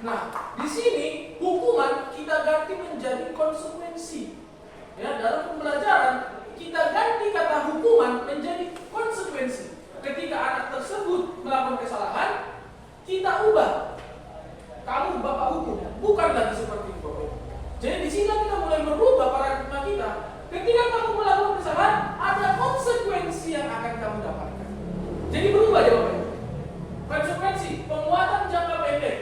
[SPEAKER 1] Nah, di sini hukuman kita ganti menjadi konsekuensi. Ya, dalam pembelajaran kita ganti kata hukuman menjadi konsekuensi. Ketika anak tersebut melakukan kesalahan, kita ubah. Kamu bapak hukum, bukan lagi seperti itu. Jadi di sini kita mulai merubah paradigma kita. Ketika kamu melakukan kesalahan, ada konsekuensi yang akan kamu dapatkan. Jadi berubah ya Bapak. Konsekuensi penguatan jangka pendek,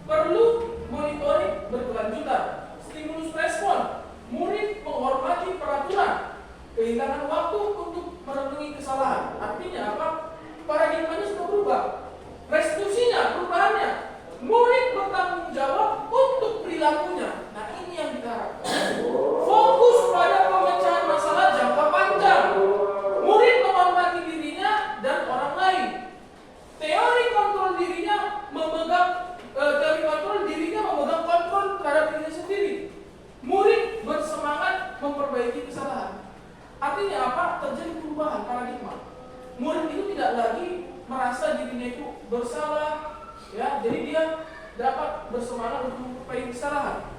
[SPEAKER 1] perlu monitoring berkelanjutan, stimulus respon, murid menghormati peraturan, kehilangan waktu untuk merenungi kesalahan. Artinya apa? Paradigmanya sudah berubah. Restitusinya, perubahannya, murid bertanggung jawab untuk perilakunya. Nah ini yang kita harapkan. Fokus pada pemecahan masalah jangka panjang. Murid menghormati dirinya dan orang lain. Teori kontrol dirinya memegang kontrol terhadap dirinya sendiri. Murid bersemangat memperbaiki kesalahan. Artinya apa? Terjadi perubahan paradigma. Murid itu tidak lagi merasa dirinya itu bersalah, ya. Jadi dia dapat bersemangat untuk memperbaiki kesalahan.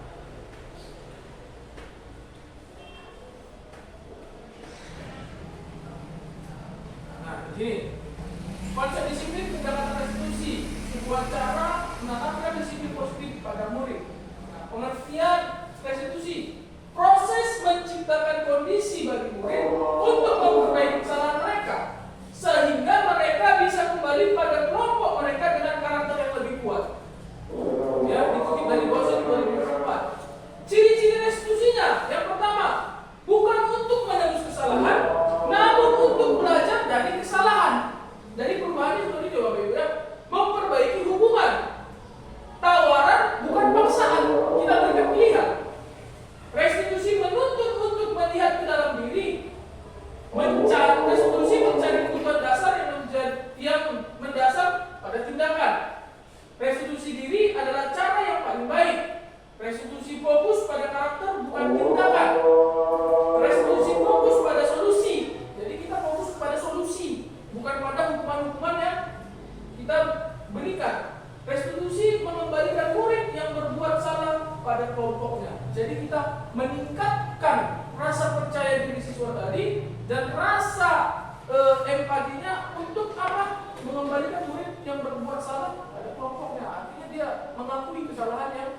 [SPEAKER 1] Nah, ini konsep disiplin tindakan restitusi, sebuah cara menanamkan disiplin positif pada murid. Nah, pengertian restitusi, proses menciptakan kondisi bagi murid untuk memperbaiki kesalahan mereka, sehingga mereka bisa kembali pada kelompok mereka dengan karakter yang lebih kuat. Ya, dikutip dari Bosen 2004. Ciri-ciri restitusinya, yang pertama, bukan untuk menebus kesalahan, namun untuk belajar dari kesalahan. Dari perubahannya seperti itu Bapak Ibu, ya. Memperbaiki hubungan. Tawaran bukan paksaan, kita berikan pilihan. Restitusi menuntut untuk melihat ke dalam diri, restitusi mencari kebutuhan dasar yang mendasar pada tindakan. Restitusi diri adalah cara yang paling baik. Restitusi fokus pada karakter bukan tindakan. Restitusi fokus pada solusi. Jadi kita fokus pada solusi, bukan pada hukuman-hukuman yang kita berikan. Restitusi mengembalikan murid yang berbuat salah pada kelompoknya. Jadi kita meningkatkan rasa percaya diri siswa tadi dan rasa empatinya untuk apa? Mengembalikan murid yang berbuat salah pada kelompoknya. Artinya dia mengakui kesalahan yang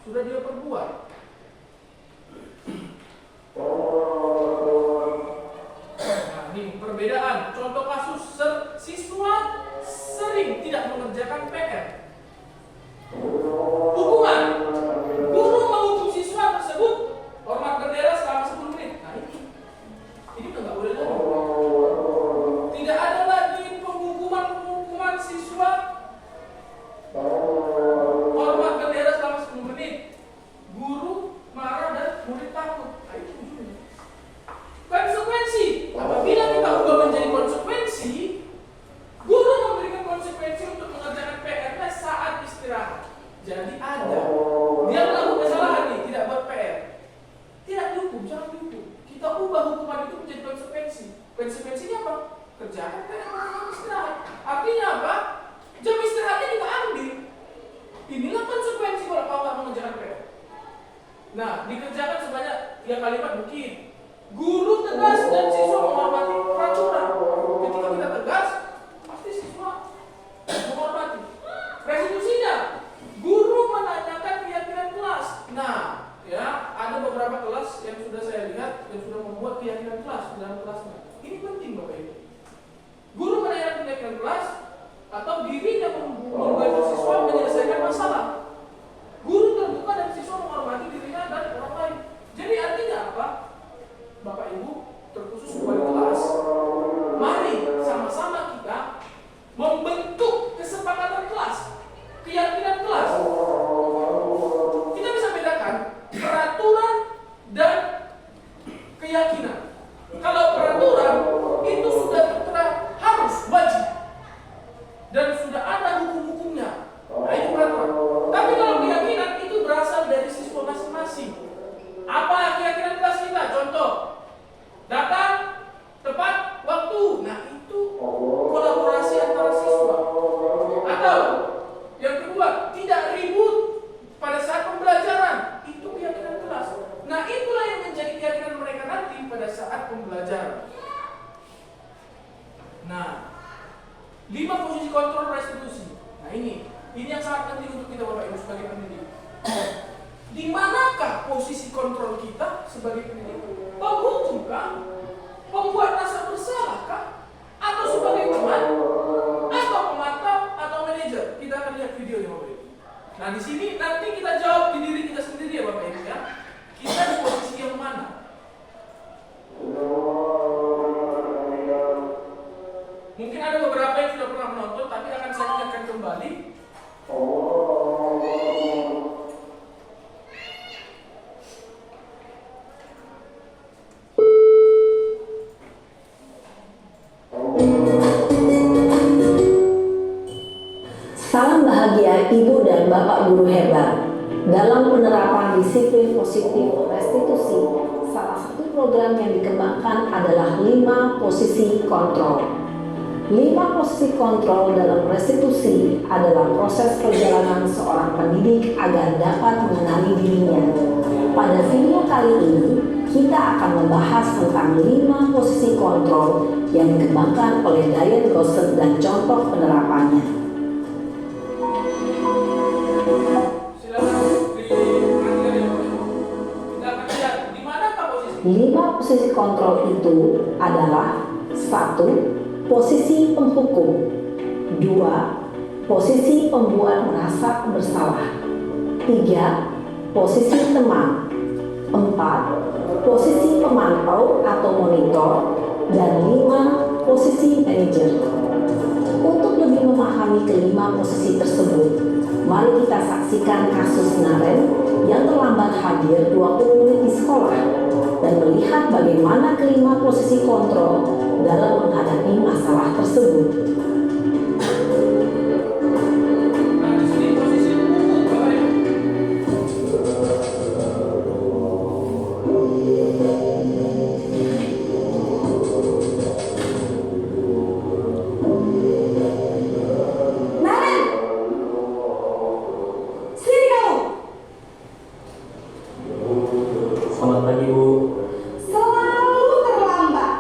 [SPEAKER 1] sudah dia perbuat. Nah, ini perbedaan. Contoh kasus siswa sering tidak mengerjakan PR. Hukuman, guru menghukum siswa tersebut hormat bendera selama 10 menit. Nah ini udah nggak boleh lagi. Tidak ada lagi penghukuman siswa hormat bendera selama 10 menit. Guru marah dan murid takut. Nah itu ujungnya. Konsekuensi. Apabila kita ubah menjadi konsekuensi, guru memberikan konsekuensi untuk mengerjakan PR-nya saat istirahat. Jadi ada. Dia melakukan kesalahan nih, tidak buat PR. Tidak dihukum, jangan dihukum. Kita ubah hukuman itu menjadi konsekuensi. Konsekuensinya apa? Kerjakan PR jam istirahat. Artinya apa? Jam istirahatnya kita ambil. Inilah konsekuensi kalau kau tak mengerjakan PR. Nah, dikerjakan sebanyak 3 kalimat mungkin. Guru tegas dan siswa menghormati peraturan. Ketika kita tegas, pasti siswa menghormati. Restitusinya, guru menanyakan keyakinan kelas. Nah, ya ada beberapa kelas yang sudah saya lihat yang sudah membuat keyakinan kelas dalam kelasnya. Ini penting Bapak Ibu. Guru menanyakan keyakinan kelas atau dirinya membantu siswa menyelesaikan masalah. Guru terbuka dan siswa menghormati dirinya dan orang lain. Jadi artinya apa? Bapak Ibu, terkhusus buat kelas, mari sama-sama kita membentuk kesepakatan kelas, keyakinan kelas. Kita bisa bedakan peraturan dan keyakinan. Kalau peraturan itu sudah tertera harus wajib dan sudah ada hukum-hukumnya. Nah itu peraturan. Tapi kalau keyakinan itu berasal dari siswa masing-masing. Apa keyakinan kelas kita? Contoh, datang tepat waktu. Nah itu kolaborasi antara siswa. Atau yang kedua, tidak ribut pada saat pembelajaran. Itu keyakinan kelas. Nah itulah yang menjadi keyakinan mereka nanti pada saat pembelajaran. Nah, 5 posisi kontrol restitusi. Nah ini yang sangat penting untuk kita Bapak Ibu sebagai pendidik. Di manakah posisi kontrol kita sebagai pendidik? Penghukum kah? Pembuat rasa bersalah kah? Atau sebagai teman? Atau pemantau? Atau manajer? Kita akan lihat videonya Bapak Ibu. Nah di sini nanti kita jawab di diri kita sendiri ya Bapak Ibu ya. Kita di posisi yang mana? Mungkin ada beberapa yang sudah pernah menonton, tapi akan saya ingatkan kembali.
[SPEAKER 5] Salam bahagia Ibu dan Bapak guru hebat. Dalam penerapan disiplin positif restitusi, salah satu program yang dikembangkan adalah 5 posisi kontrol. 5 posisi kontrol dalam restitusi adalah proses perjalanan seorang pendidik agar dapat mengenali dirinya. Pada video kali ini, kita akan membahas tentang 5 posisi kontrol yang dikembangkan oleh Diane Rosen dan contoh penerapannya. Lima posisi kontrol itu adalah 1. Posisi penghukum, 2. Posisi pembuat merasa bersalah, 3. Posisi teman, 4. Posisi pemantau atau monitor, dan 5. Posisi manajer. Untuk lebih memahami kelima posisi tersebut, mari kita saksikan kasus Naren yang terlambat hadir 20 menit di sekolah dan melihat bagaimana kelima posisi kontrol dalam menghadapi masalah tersebut.
[SPEAKER 1] Nah, di sini posisi penghukum, Bapak Ibu.
[SPEAKER 5] Naren, sini kamu.
[SPEAKER 4] Selamat pagi Bu.
[SPEAKER 5] Selalu terlambat.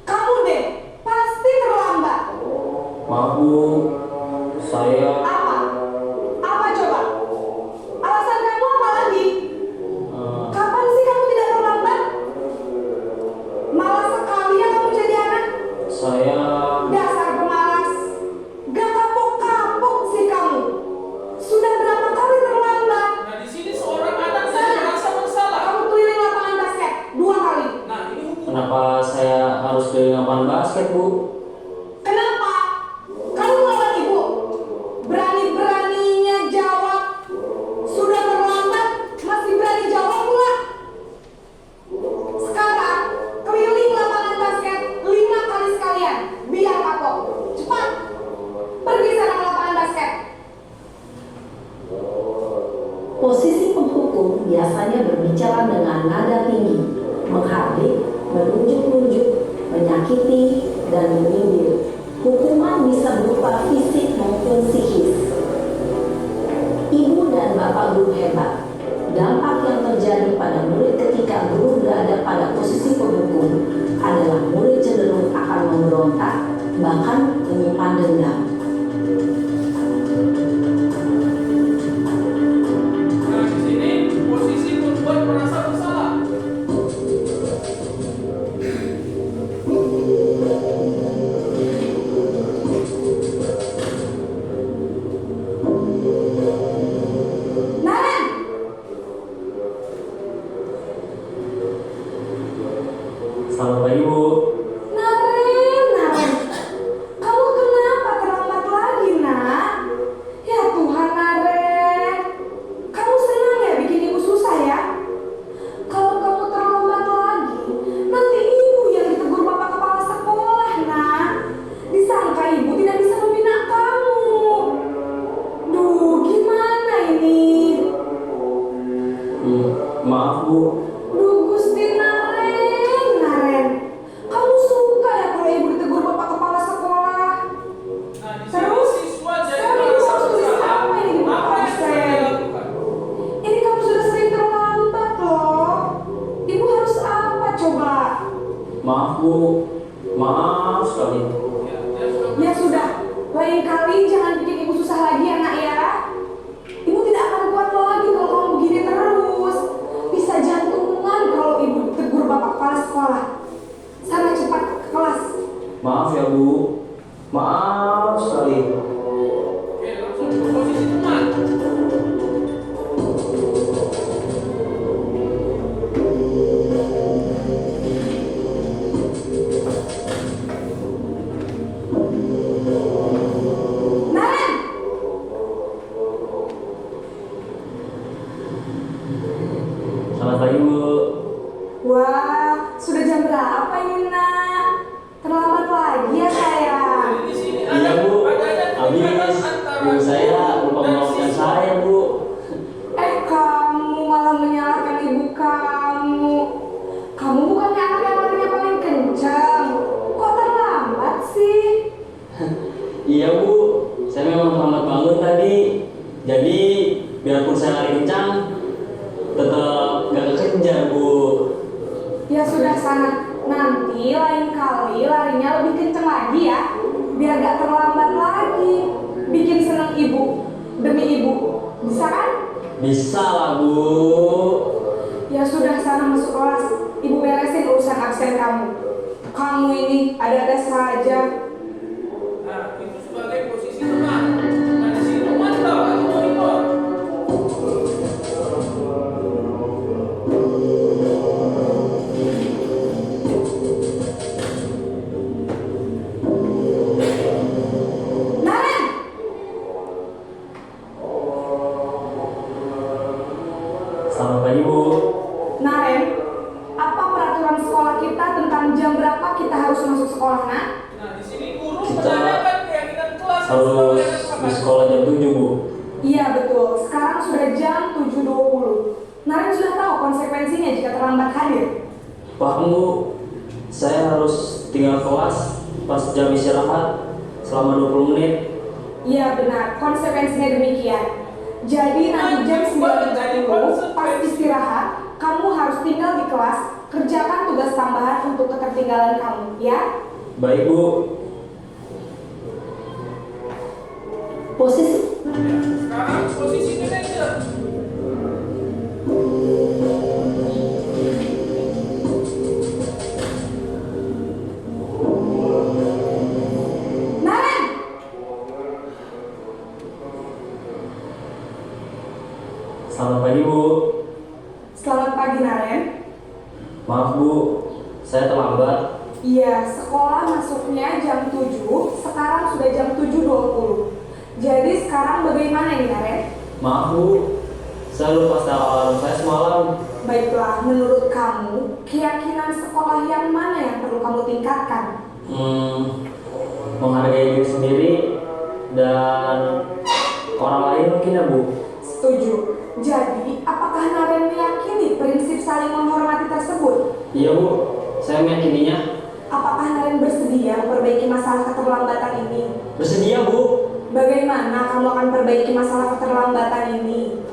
[SPEAKER 5] Kamu deh, pasti terlambat.
[SPEAKER 4] Maaf Bu, saya
[SPEAKER 5] Apa? Apa coba? Alasan kamu apa lagi? Kapan sih kamu tidak terlambat? Malas sekali ya kamu jadi anak.
[SPEAKER 4] saya
[SPEAKER 5] Dasar pemalas. Gak kapok
[SPEAKER 6] Posisi penghukum biasanya berbicara dengan nada tinggi, menghardik, menunjuk-nunjuk, menyakiti, dan menyindir. Hukuman bisa berupa fisik maupun psikis. Ibu dan bapak guru hebat. Dampak yang terjadi pada murid ketika guru berada pada posisi penghukum adalah murid cenderung akan memberontak, bahkan menyimpan dendam.
[SPEAKER 1] Nah, di sini posisi membuat merasa bersalah.
[SPEAKER 5] Naren,
[SPEAKER 4] Selamat pagi Bu.
[SPEAKER 5] Naren, kamu kenapa terlambat lagi, nak? Ya Tuhan, Naren, kamu senang ya bikin ibu susah ya? Kalau kamu terlambat lagi, nanti ibu yang ditegur bapak kepala sekolah, nak. Disangka ibu tidak bisa membina kamu. Duh, gimana ini?
[SPEAKER 4] Maaf Bu.
[SPEAKER 5] Duh, Gusti Naren, kamu suka ya kalau ibu ditegur bapak kepala sekolah?
[SPEAKER 1] Nah, di sini
[SPEAKER 5] Terus,
[SPEAKER 1] siswa jadi
[SPEAKER 5] sekarang ibu
[SPEAKER 1] merasa
[SPEAKER 5] harus tulis
[SPEAKER 1] bersalah.
[SPEAKER 5] apa ini di buku
[SPEAKER 1] Apa yang sudah
[SPEAKER 5] absen?
[SPEAKER 1] dilakukan?
[SPEAKER 5] Ini kamu sudah sering terlambat loh. Ibu harus apa coba?
[SPEAKER 4] Maaf Bu. Maaf sekali.
[SPEAKER 5] Ya sudah, lain kali jangan bikin ibu susah lagi ya, nak ya. Ibu tidak akan kuat lagi kalau kamu begini terus. Bisa jantungan kalau ibu tegur bapak kepala sekolah. Sana cepat ke kelas.
[SPEAKER 4] Maaf ya Bu. Maaf sekali.
[SPEAKER 1] Oke, langsung ke posisi teman.
[SPEAKER 5] Naren,
[SPEAKER 4] Selamat pagi Bu.
[SPEAKER 5] wah, sudah jam berapa ini, nak? Terlambat lagi ya sayang.
[SPEAKER 1] Jadi di sini
[SPEAKER 4] Iya Bu.
[SPEAKER 1] ada
[SPEAKER 4] Habis
[SPEAKER 1] antara
[SPEAKER 4] Bu saya lupa
[SPEAKER 1] dan
[SPEAKER 4] memaafkan
[SPEAKER 1] siswa.
[SPEAKER 4] saya Bu.
[SPEAKER 5] Kamu malah menyalahkan ibu kamu. Kamu bukannya anak yang larinya paling kencang. Kok terlambat sih?
[SPEAKER 4] Iya Bu. Saya memang terlambat bangun tadi. Jadi biarpun saya lari kencang, tetap gak kekejar Bu.
[SPEAKER 5] Ya sudah sana. Nanti lain kali larinya lebih kencang lagi ya. Biar gak terlambat lagi. Bikin seneng ibu. Demi ibu. Bisa kan?
[SPEAKER 4] Bisa lah Bu.
[SPEAKER 5] Ya sudah sana masuk kelas. Ibu beresin urusan absen kamu. Kamu ini ada-ada saja.
[SPEAKER 1] Nah, itu sebagai posisi teman. Nah, di sini memantau atau monitor.
[SPEAKER 5] Naren!
[SPEAKER 4] Selamat pagi Bu.
[SPEAKER 5] Naren, apa peraturan sekolah kita tentang jam berapa kita harus masuk sekolah, nak?
[SPEAKER 1] Nah, di sini guru
[SPEAKER 4] Kita
[SPEAKER 1] menanyakan keyakinan kelas yang
[SPEAKER 4] Harus
[SPEAKER 1] sudah mereka
[SPEAKER 4] di
[SPEAKER 1] sepakati.
[SPEAKER 4] sekolah jam 7 Bu.
[SPEAKER 5] Iya betul, sekarang sudah jam 7.20. Naren sudah tahu konsekuensinya jika terlambat hadir.
[SPEAKER 4] Paham Bu. Saya harus tinggal kelas pas jam istirahat selama 20 menit.
[SPEAKER 5] Iya benar, konsekuensinya demikian. Jadi nanti jam 9.30 pas istirahat, kamu harus tinggal di kelas, kerjakan tugas tambahan untuk ketertinggalan kamu, ya?
[SPEAKER 4] Baik Bu.
[SPEAKER 6] Posisi
[SPEAKER 1] Sekarang posisi manajer.
[SPEAKER 5] Naren!
[SPEAKER 4] Selamat pagi Bu.
[SPEAKER 5] Selamat pagi, Naren.
[SPEAKER 4] Maaf Bu, saya terlambat.
[SPEAKER 5] Iya, sekolah masuknya jam 7, sekarang sudah jam 7.20. Jadi sekarang bagaimana ini, Naren?
[SPEAKER 4] Maaf Bu, saya lupa setel alarm saya semalam.
[SPEAKER 5] Baiklah, menurut kamu, keyakinan sekolah yang mana yang perlu kamu tingkatkan?
[SPEAKER 4] Menghargai diri sendiri dan orang lain mungkin ya Bu.
[SPEAKER 5] Setuju. Jadi, apakah Naren meyakini prinsip saling menghormati tersebut?
[SPEAKER 4] Iya Bu, saya meyakininya.
[SPEAKER 5] Apakah Naren bersedia memperbaiki masalah keterlambatan ini?
[SPEAKER 4] Bersedia Bu.
[SPEAKER 5] Bagaimana kamu akan perbaiki masalah keterlambatan ini?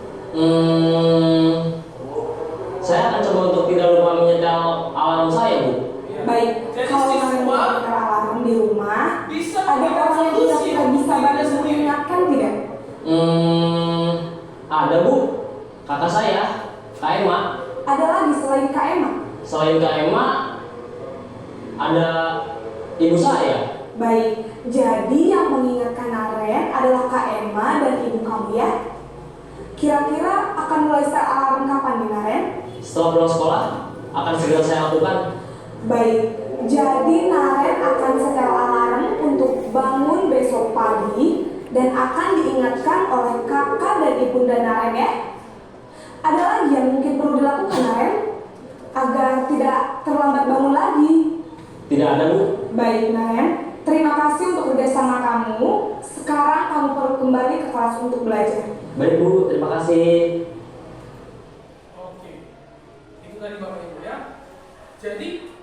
[SPEAKER 4] Saya akan coba untuk tidak lupa menyetel alarm saya Bu.
[SPEAKER 5] Baik,
[SPEAKER 1] Jadi
[SPEAKER 5] kalau Naren
[SPEAKER 1] siswa
[SPEAKER 5] menyetel alarm di rumah,
[SPEAKER 1] bisa
[SPEAKER 5] ada orang yang kira-kira bisa bantu mengingatkan tidak?
[SPEAKER 4] Ada Bu, kakak saya, Kak Emma.
[SPEAKER 5] Ada lagi selain Kak Emma?
[SPEAKER 4] Selain Kak Emma, ada ibu saya.
[SPEAKER 5] Baik, jadi yang mengingatkan Naren adalah Kak Emma dan ibu kamu ya? Kira-kira akan mulai setel alarm kapan nih Naren?
[SPEAKER 4] Setelah pulang sekolah, akan segera saya lakukan.
[SPEAKER 5] Baik, jadi Naren akan setel alarm untuk bangun besok pagi dan akan diingatkan oleh kakak dan ibunda Naren ya? Ada lagi yang mungkin perlu dilakukan Naren? Agar tidak terlambat bangun lagi.
[SPEAKER 4] Tidak ada Bu.
[SPEAKER 5] Baik Naren, terima kasih untuk kerjasama kamu. Sekarang kamu perlu kembali ke kelas untuk belajar.
[SPEAKER 4] Baik Bu, terima kasih.
[SPEAKER 1] Oke, itu tadi Bapak Ibu ya. Jadi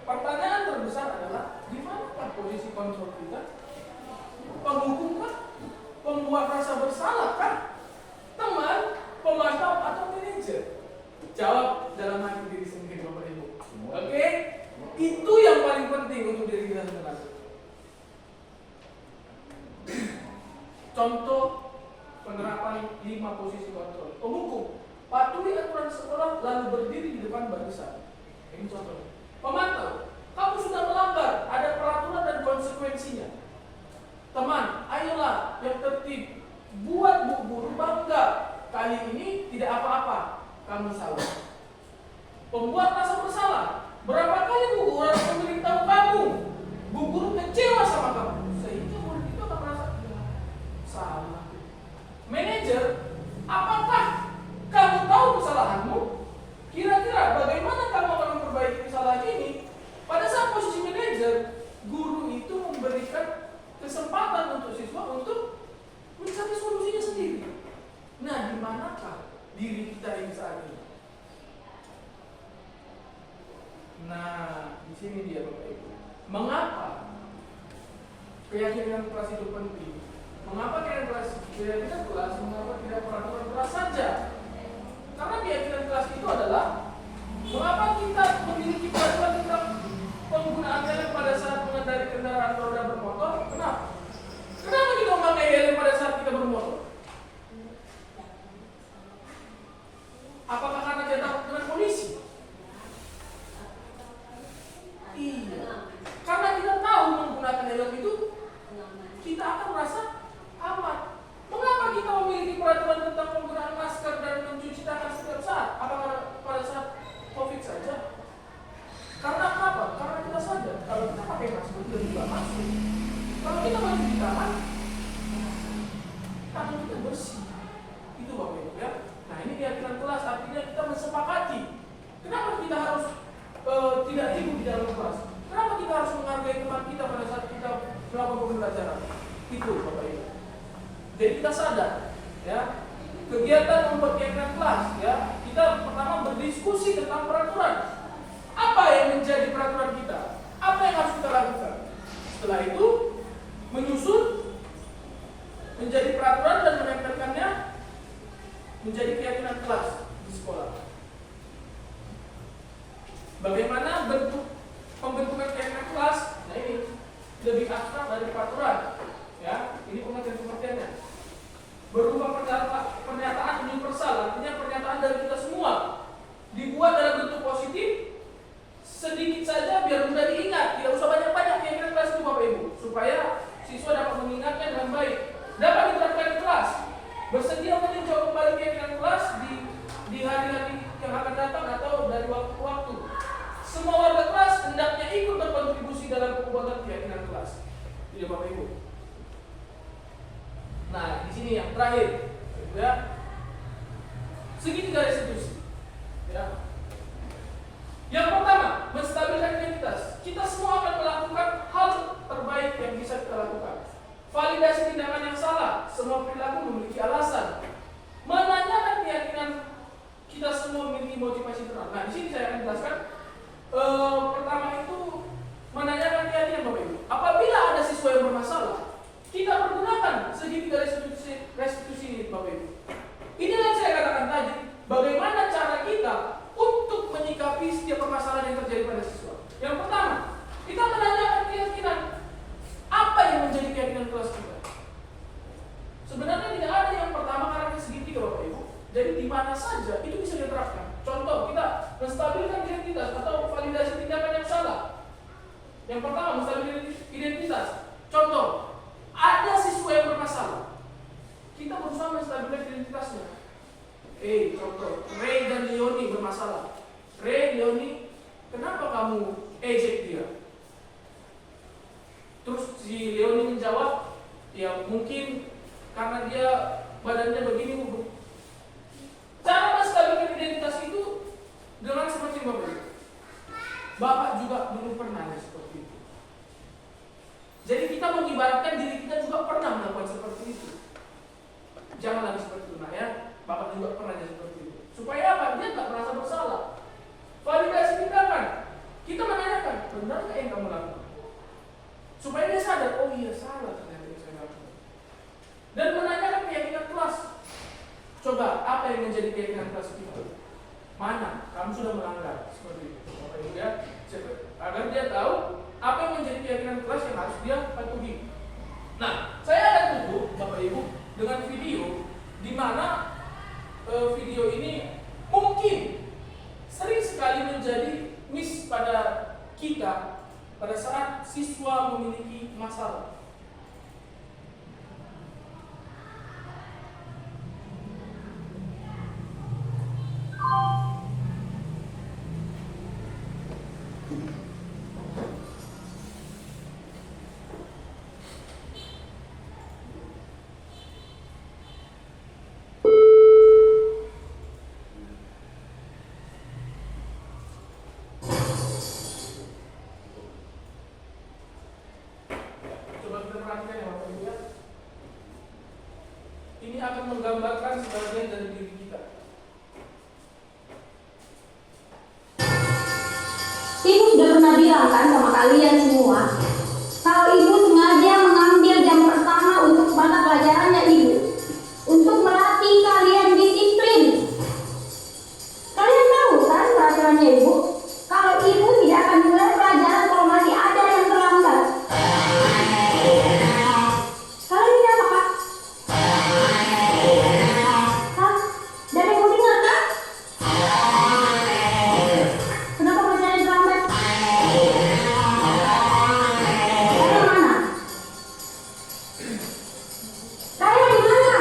[SPEAKER 1] pertanyaan terbesar adalah di manakah posisi kontrol kita? Penghukum kah? Pembuat rasa bersalah kah? Teman, pemantau atau manajer? Jawab dalam hati diri sendiri Bapak Ibu. Oke, itu yang paling penting untuk diri kita sebenarnya. Contoh penerapan 5 posisi kontrol. Penghukum, patuhi aturan sekolah lalu berdiri di depan barisan. Ini contoh. Pemantau, kamu sudah melanggar, ada peraturan dan konsekuensinya. Teman, ayolah yang tertib, buat bu guru bangga. Kali ini tidak apa-apa, kamu salah. Pembuat rasa bersalah, berapa kali bu guru harus memberitahu kamu, bu guru kecewa sama kamu, sehingga murid itu akan merasa salah. Manajer, apakah kamu tahu kesalahanmu? Kira-kira bagaimana kamu akan memperbaiki kesalahan ini? Pada saat posisi manajer, guru itu memberikan kesempatan untuk siswa untuk mencari solusinya sendiri. Nah, di manakah diri kita ini saat ini? Nah, di sini dia Bapak Ibu. Mengapa keyakinan kelas itu penting? Mengapa keyakinan kelas? Mengapa tidak peraturan kelas saja? Karena keyakinan kelas itu adalah mengapa kita memiliki peraturan tentang penggunaan helm pada saat mengendarai kendaraan roda bermotor? Kenapa? Kenapa kita memakai helm pada saat kita bermotor? Apakah karena kita takut dengan polisi? Iya. Karena kita tahu menggunakan helm itu kita akan merasa aman. Mengapa kita memiliki peraturan tentang penggunaan masker dan mencuci tangan setiap saat? Apakah pada saat COVID saja? Karena apa? Karena kita sadar kalau kita pakai masker itu juga masuk. Kalau kita mencuci tangan kita bersih. Itu Bapak Ibu ya. Nah, ini keyakinan kelas, artinya kita mensepakati. Kenapa kita harus tidak ribut di dalam kelas? Kenapa kita harus menghargai teman kita pada saat kita melakukan pembelajaran? Itu Bapak Ibu. Jadi kita sadar, ya, kegiatan membuat keyakinan kelas, ya, kita pertama berdiskusi tentang peraturan. Apa yang menjadi peraturan kita? Apa yang harus kita lakukan? Setelah itu menyusun menjadi peraturan dan menempelkannya menjadi keyakinan kelas di sekolah. Bagaimana bentuk pembentukan keyakinan kelas? Nah, ini lebih abstrak dari peraturan. Ya, ini pengertian-pengertiannya. Berupa pernyataan universal, artinya pernyataan dari kita semua. Dibuat dalam bentuk positif, sedikit saja biar mudah diingat. Tidak usah banyak-banyak keyakinan kelas itu Bapak Ibu, supaya siswa dapat mengingatnya dengan baik. Dapat diterapkan di kelas. Bersedia meninjau kembali keyakinan kelas di hari-hari yang akan datang atau dari waktu ke waktu. Semua warga kelas hendaknya ikut berkontribusi dalam pembuatan keyakinan kelas. Itu Bapak Ibu. Nah, di sini yang terakhir, ya, segitiga restitusi. Ya. Yang pertama, menstabilkan identitas. Kita semua akan melakukan hal terbaik yang bisa kita lakukan. Validasi tindakan yang salah. Semua perilaku memiliki alasan. Mana Bapak Ibu. Inilah yang saya katakan tadi, bagaimana cara kita untuk menyikapi setiap permasalahan yang terjadi pada siswa. Yang pertama, kita menanyakan keyakinan. Apa yang menjadi keyakinan kelas kita? Sebenarnya tidak ada yang pertama karakter segitiga Bapak Ibu. Jadi di mana saja itu bisa diterapkan. Contoh, kita menstabilkan identitas atau validasi tindakan yang salah. Yang pertama, menstabilkan identitas. Contoh, ada siswa yang bermasalah. Kita berusaha menstabilkan identitasnya. Contoh, Ray dan Leoni bermasalah. Ray, Leoni, kenapa kamu ejek dia? Terus si Leoni menjawab, ya mungkin karena dia badannya begini, Bu. Cara menstabilkan identitas itu dengan seperti Bapak. Bapak juga dulu pernah ya seperti itu. Jadi kita mengibaratkan diri kita juga pernah melakukan seperti itu. Jangan lagi seperti itu, nah ya. Bapak juga pernah jadi seperti itu. Supaya apa? Dia tak merasa bersalah. Validasi tindakan. Kita menanyakan, benar nggak yang kamu lakukan? Supaya dia sadar, oh iya salah ternyata yang saya lakukan. Dan menanyakan keyakinan kelas. Coba, apa yang menjadi keyakinan kelas kita? Mana? Kamu sudah melanggar. Seperti itu. Bapak Ibu ya. Agar dia tahu apa yang menjadi keyakinan kelas yang harus dia patuhi. Nah, saya akan tutup Bapak Ibu dengan video di mana video ini mungkin sering sekali menjadi miss pada kita pada saat siswa memiliki masalah. Perhatikan ya Bapak Ibu ya. Ini akan menggambarkan sebagian dari diri kita.
[SPEAKER 7] Ibu sudah pernah bilang kan sama kalian semua, kalau ibu sengaja mengambil jam pertama untuk mata pelajarannya ibu, untuk melatih kalian disiplin. Kalian tahu kan peraturannya ibu? Kalau ibu tidak akan mulai pelajaran kalau masih ada yang terlambat. Kalian ini apa Pak? Hah? Dari yang mau dengar kan? Kenapa pelajaran terlambat? Kalian mana? Kalian di mana?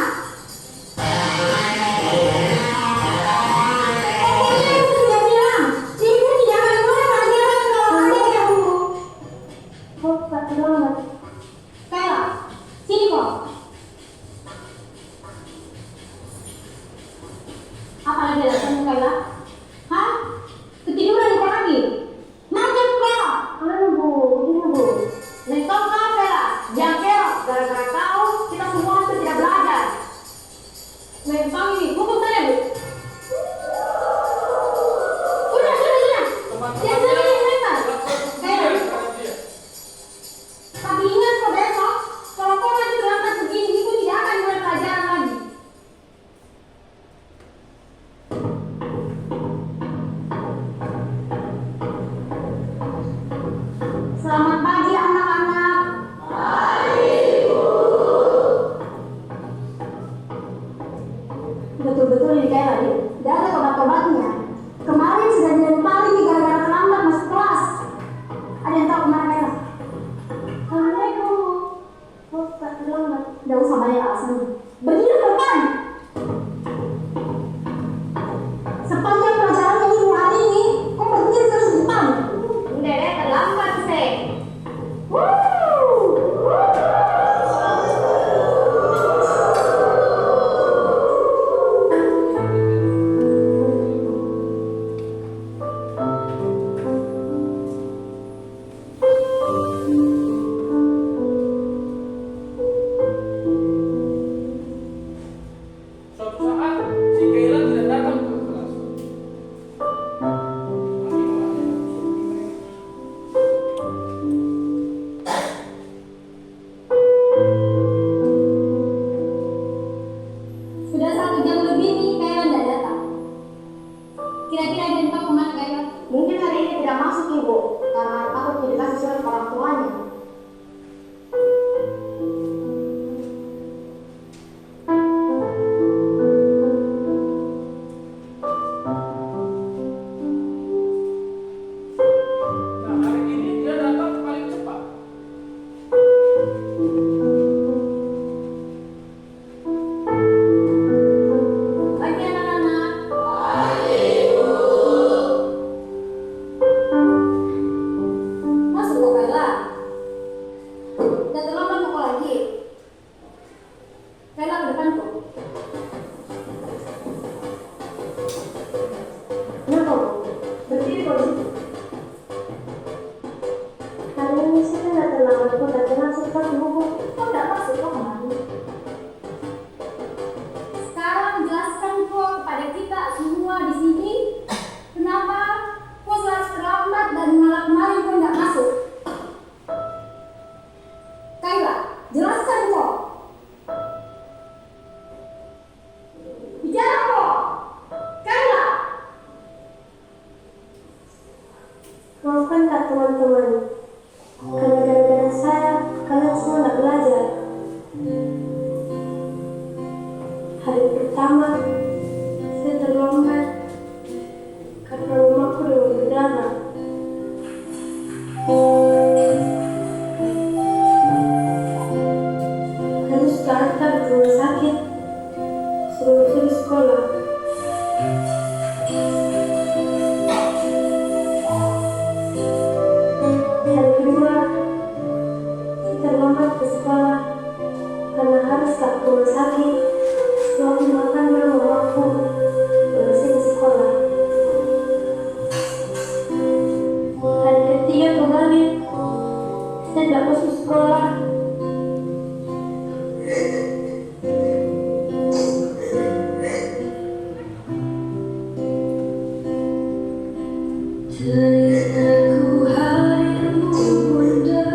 [SPEAKER 7] Pokoknya ibu sudah bilang, ibu tidak akan mulai pelajaran kalau ada yang oh, Pak, terlambat. Kayla, sini kok. Apa lagi alasanmu Kayla? Hah? Ketiduran kok lagi? Macam Kayla? Bu, ini Bu. Lektor kau Kayla? Jangan Kayla, gara-gara kau kita semua itu tidak belajar. Memang ini, hukum saya Bu. Sudah. Yang sana yang lepas. Kayla. Tapi ingat kok besok, kalau kau masih terlambat begini, ibu tidak akan mulai pelajaran lagi. Selamat pagi anak-anak. Betul-betul ini kayak lagi. Tidak ada tobat-tobatnya. Kemarin sudah dilempari gara-gara terlambat masuk kelas. Ada yang tahu kemana Kayla? Assalamualaikum. Oh, Pak, terlambat. Tidak usah banyak alasan. Berdiri ke depan. Sepanjang pelajaran ibu hari ini, kau berdiri terus di depan. Dede terlambat sih. Kayla ke depanku. Kenapa, Bu? Berdiri, Bu. Hari ini saya kan nggak terlambat kok, nggak termasuk kok, Bu. Kok nggak masuk kok kemarin? Sekarang jelaskan kok kepada kita semua di sini, kenapa kok selalu terlambat dan malah kemarin kok nggak masuk? Kayla, jelaskan kok. Bicara kok. Kayla. Maafkan kak teman-teman. Karena gara-gara saya, kalian semua nggak belajar. Hari pertama, saya terlambat karena rumahku demam berdarah. Harus diantar ke rumah sakit, suruh terus sekolah. Hari kedua, saya terlambat ke sekolah karena harus ke rumah sakit. Setelah makan dulu mamaku, baru saya ke sekolah. Hari ketiga kembali, saya tidak masuk sekolah.
[SPEAKER 8] Ceritaku harimu bunda,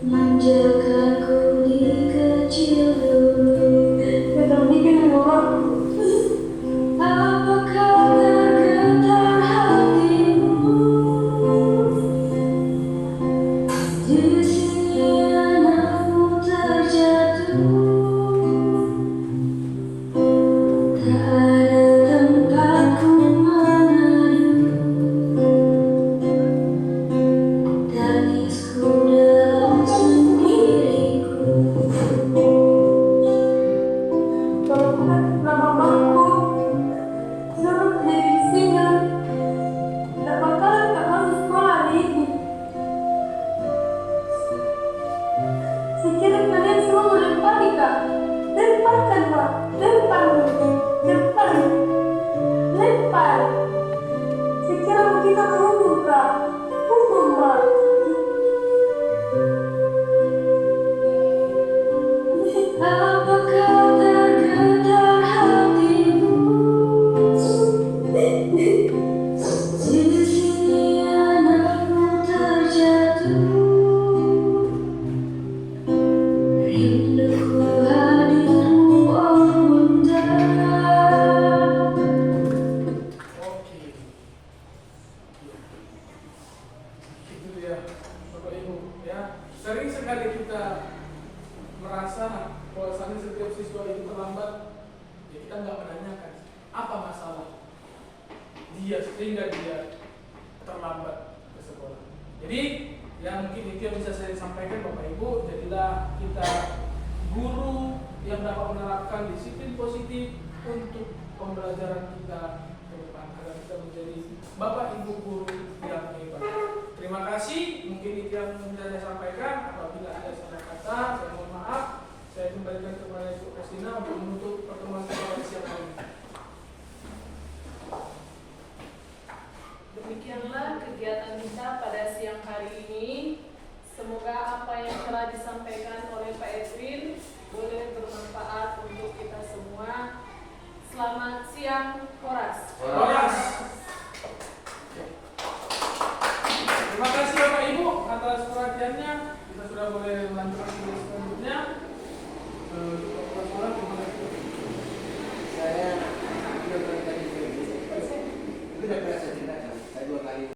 [SPEAKER 8] manjakanku di kecil dulu.
[SPEAKER 7] Betul bikin rumah.
[SPEAKER 8] Apakah tergetar hatimu? Di sini anakmu terjatuh. Tak ada tempatku mengadu, tangisku dalam sendiriku.
[SPEAKER 7] Walaupun mamaku suruh kerja di sini, tidak bakalan gak masuk sekolah hari ini. Saya kira kalian semua mau lempar nih kak. Lemparkan pak, lempar dulu, lempar, lempar. Saya kira kita hukum kak, hukum pak.
[SPEAKER 8] Apakah tergetar hatimu? Di sini anakmu terjatuh. Rinduku hadirmu, oh bunda.
[SPEAKER 1] Oke. Itu dia, Bapak Ibu, ya. Sering sekali kita merasa bahwasannya setiap siswa itu terlambat, ya kita nggak menanyakan apa masalah dia sehingga dia terlambat ke sekolah. Jadi ya mungkin itu yang bisa saya sampaikan Bapak Ibu. Jadilah kita guru yang dapat menerapkan disiplin positif untuk pembelajaran kita ke depan agar kita menjadi Bapak Ibu guru yang hebat. Terima kasih. Mungkin itu yang bisa saya sampaikan. Apabila ada salah kata, saya mohon maaf. Saya kembalikan kepada Ibu Kristina untuk menutup pertemuan kita pada siang hari ini.
[SPEAKER 2] Demikianlah kegiatan kita pada siang hari ini. Semoga apa yang telah disampaikan oleh Pak Edwin boleh bermanfaat untuk kita semua. Selamat siang, Horas.
[SPEAKER 1] Horas. Terima kasih Bapak Ibu atas perhatiannya. Kita sudah boleh melanjutkan video selanjutnya.
[SPEAKER 3] Saya sudah tadi itu sudah pernah saya ceritakan. Saya 2 kali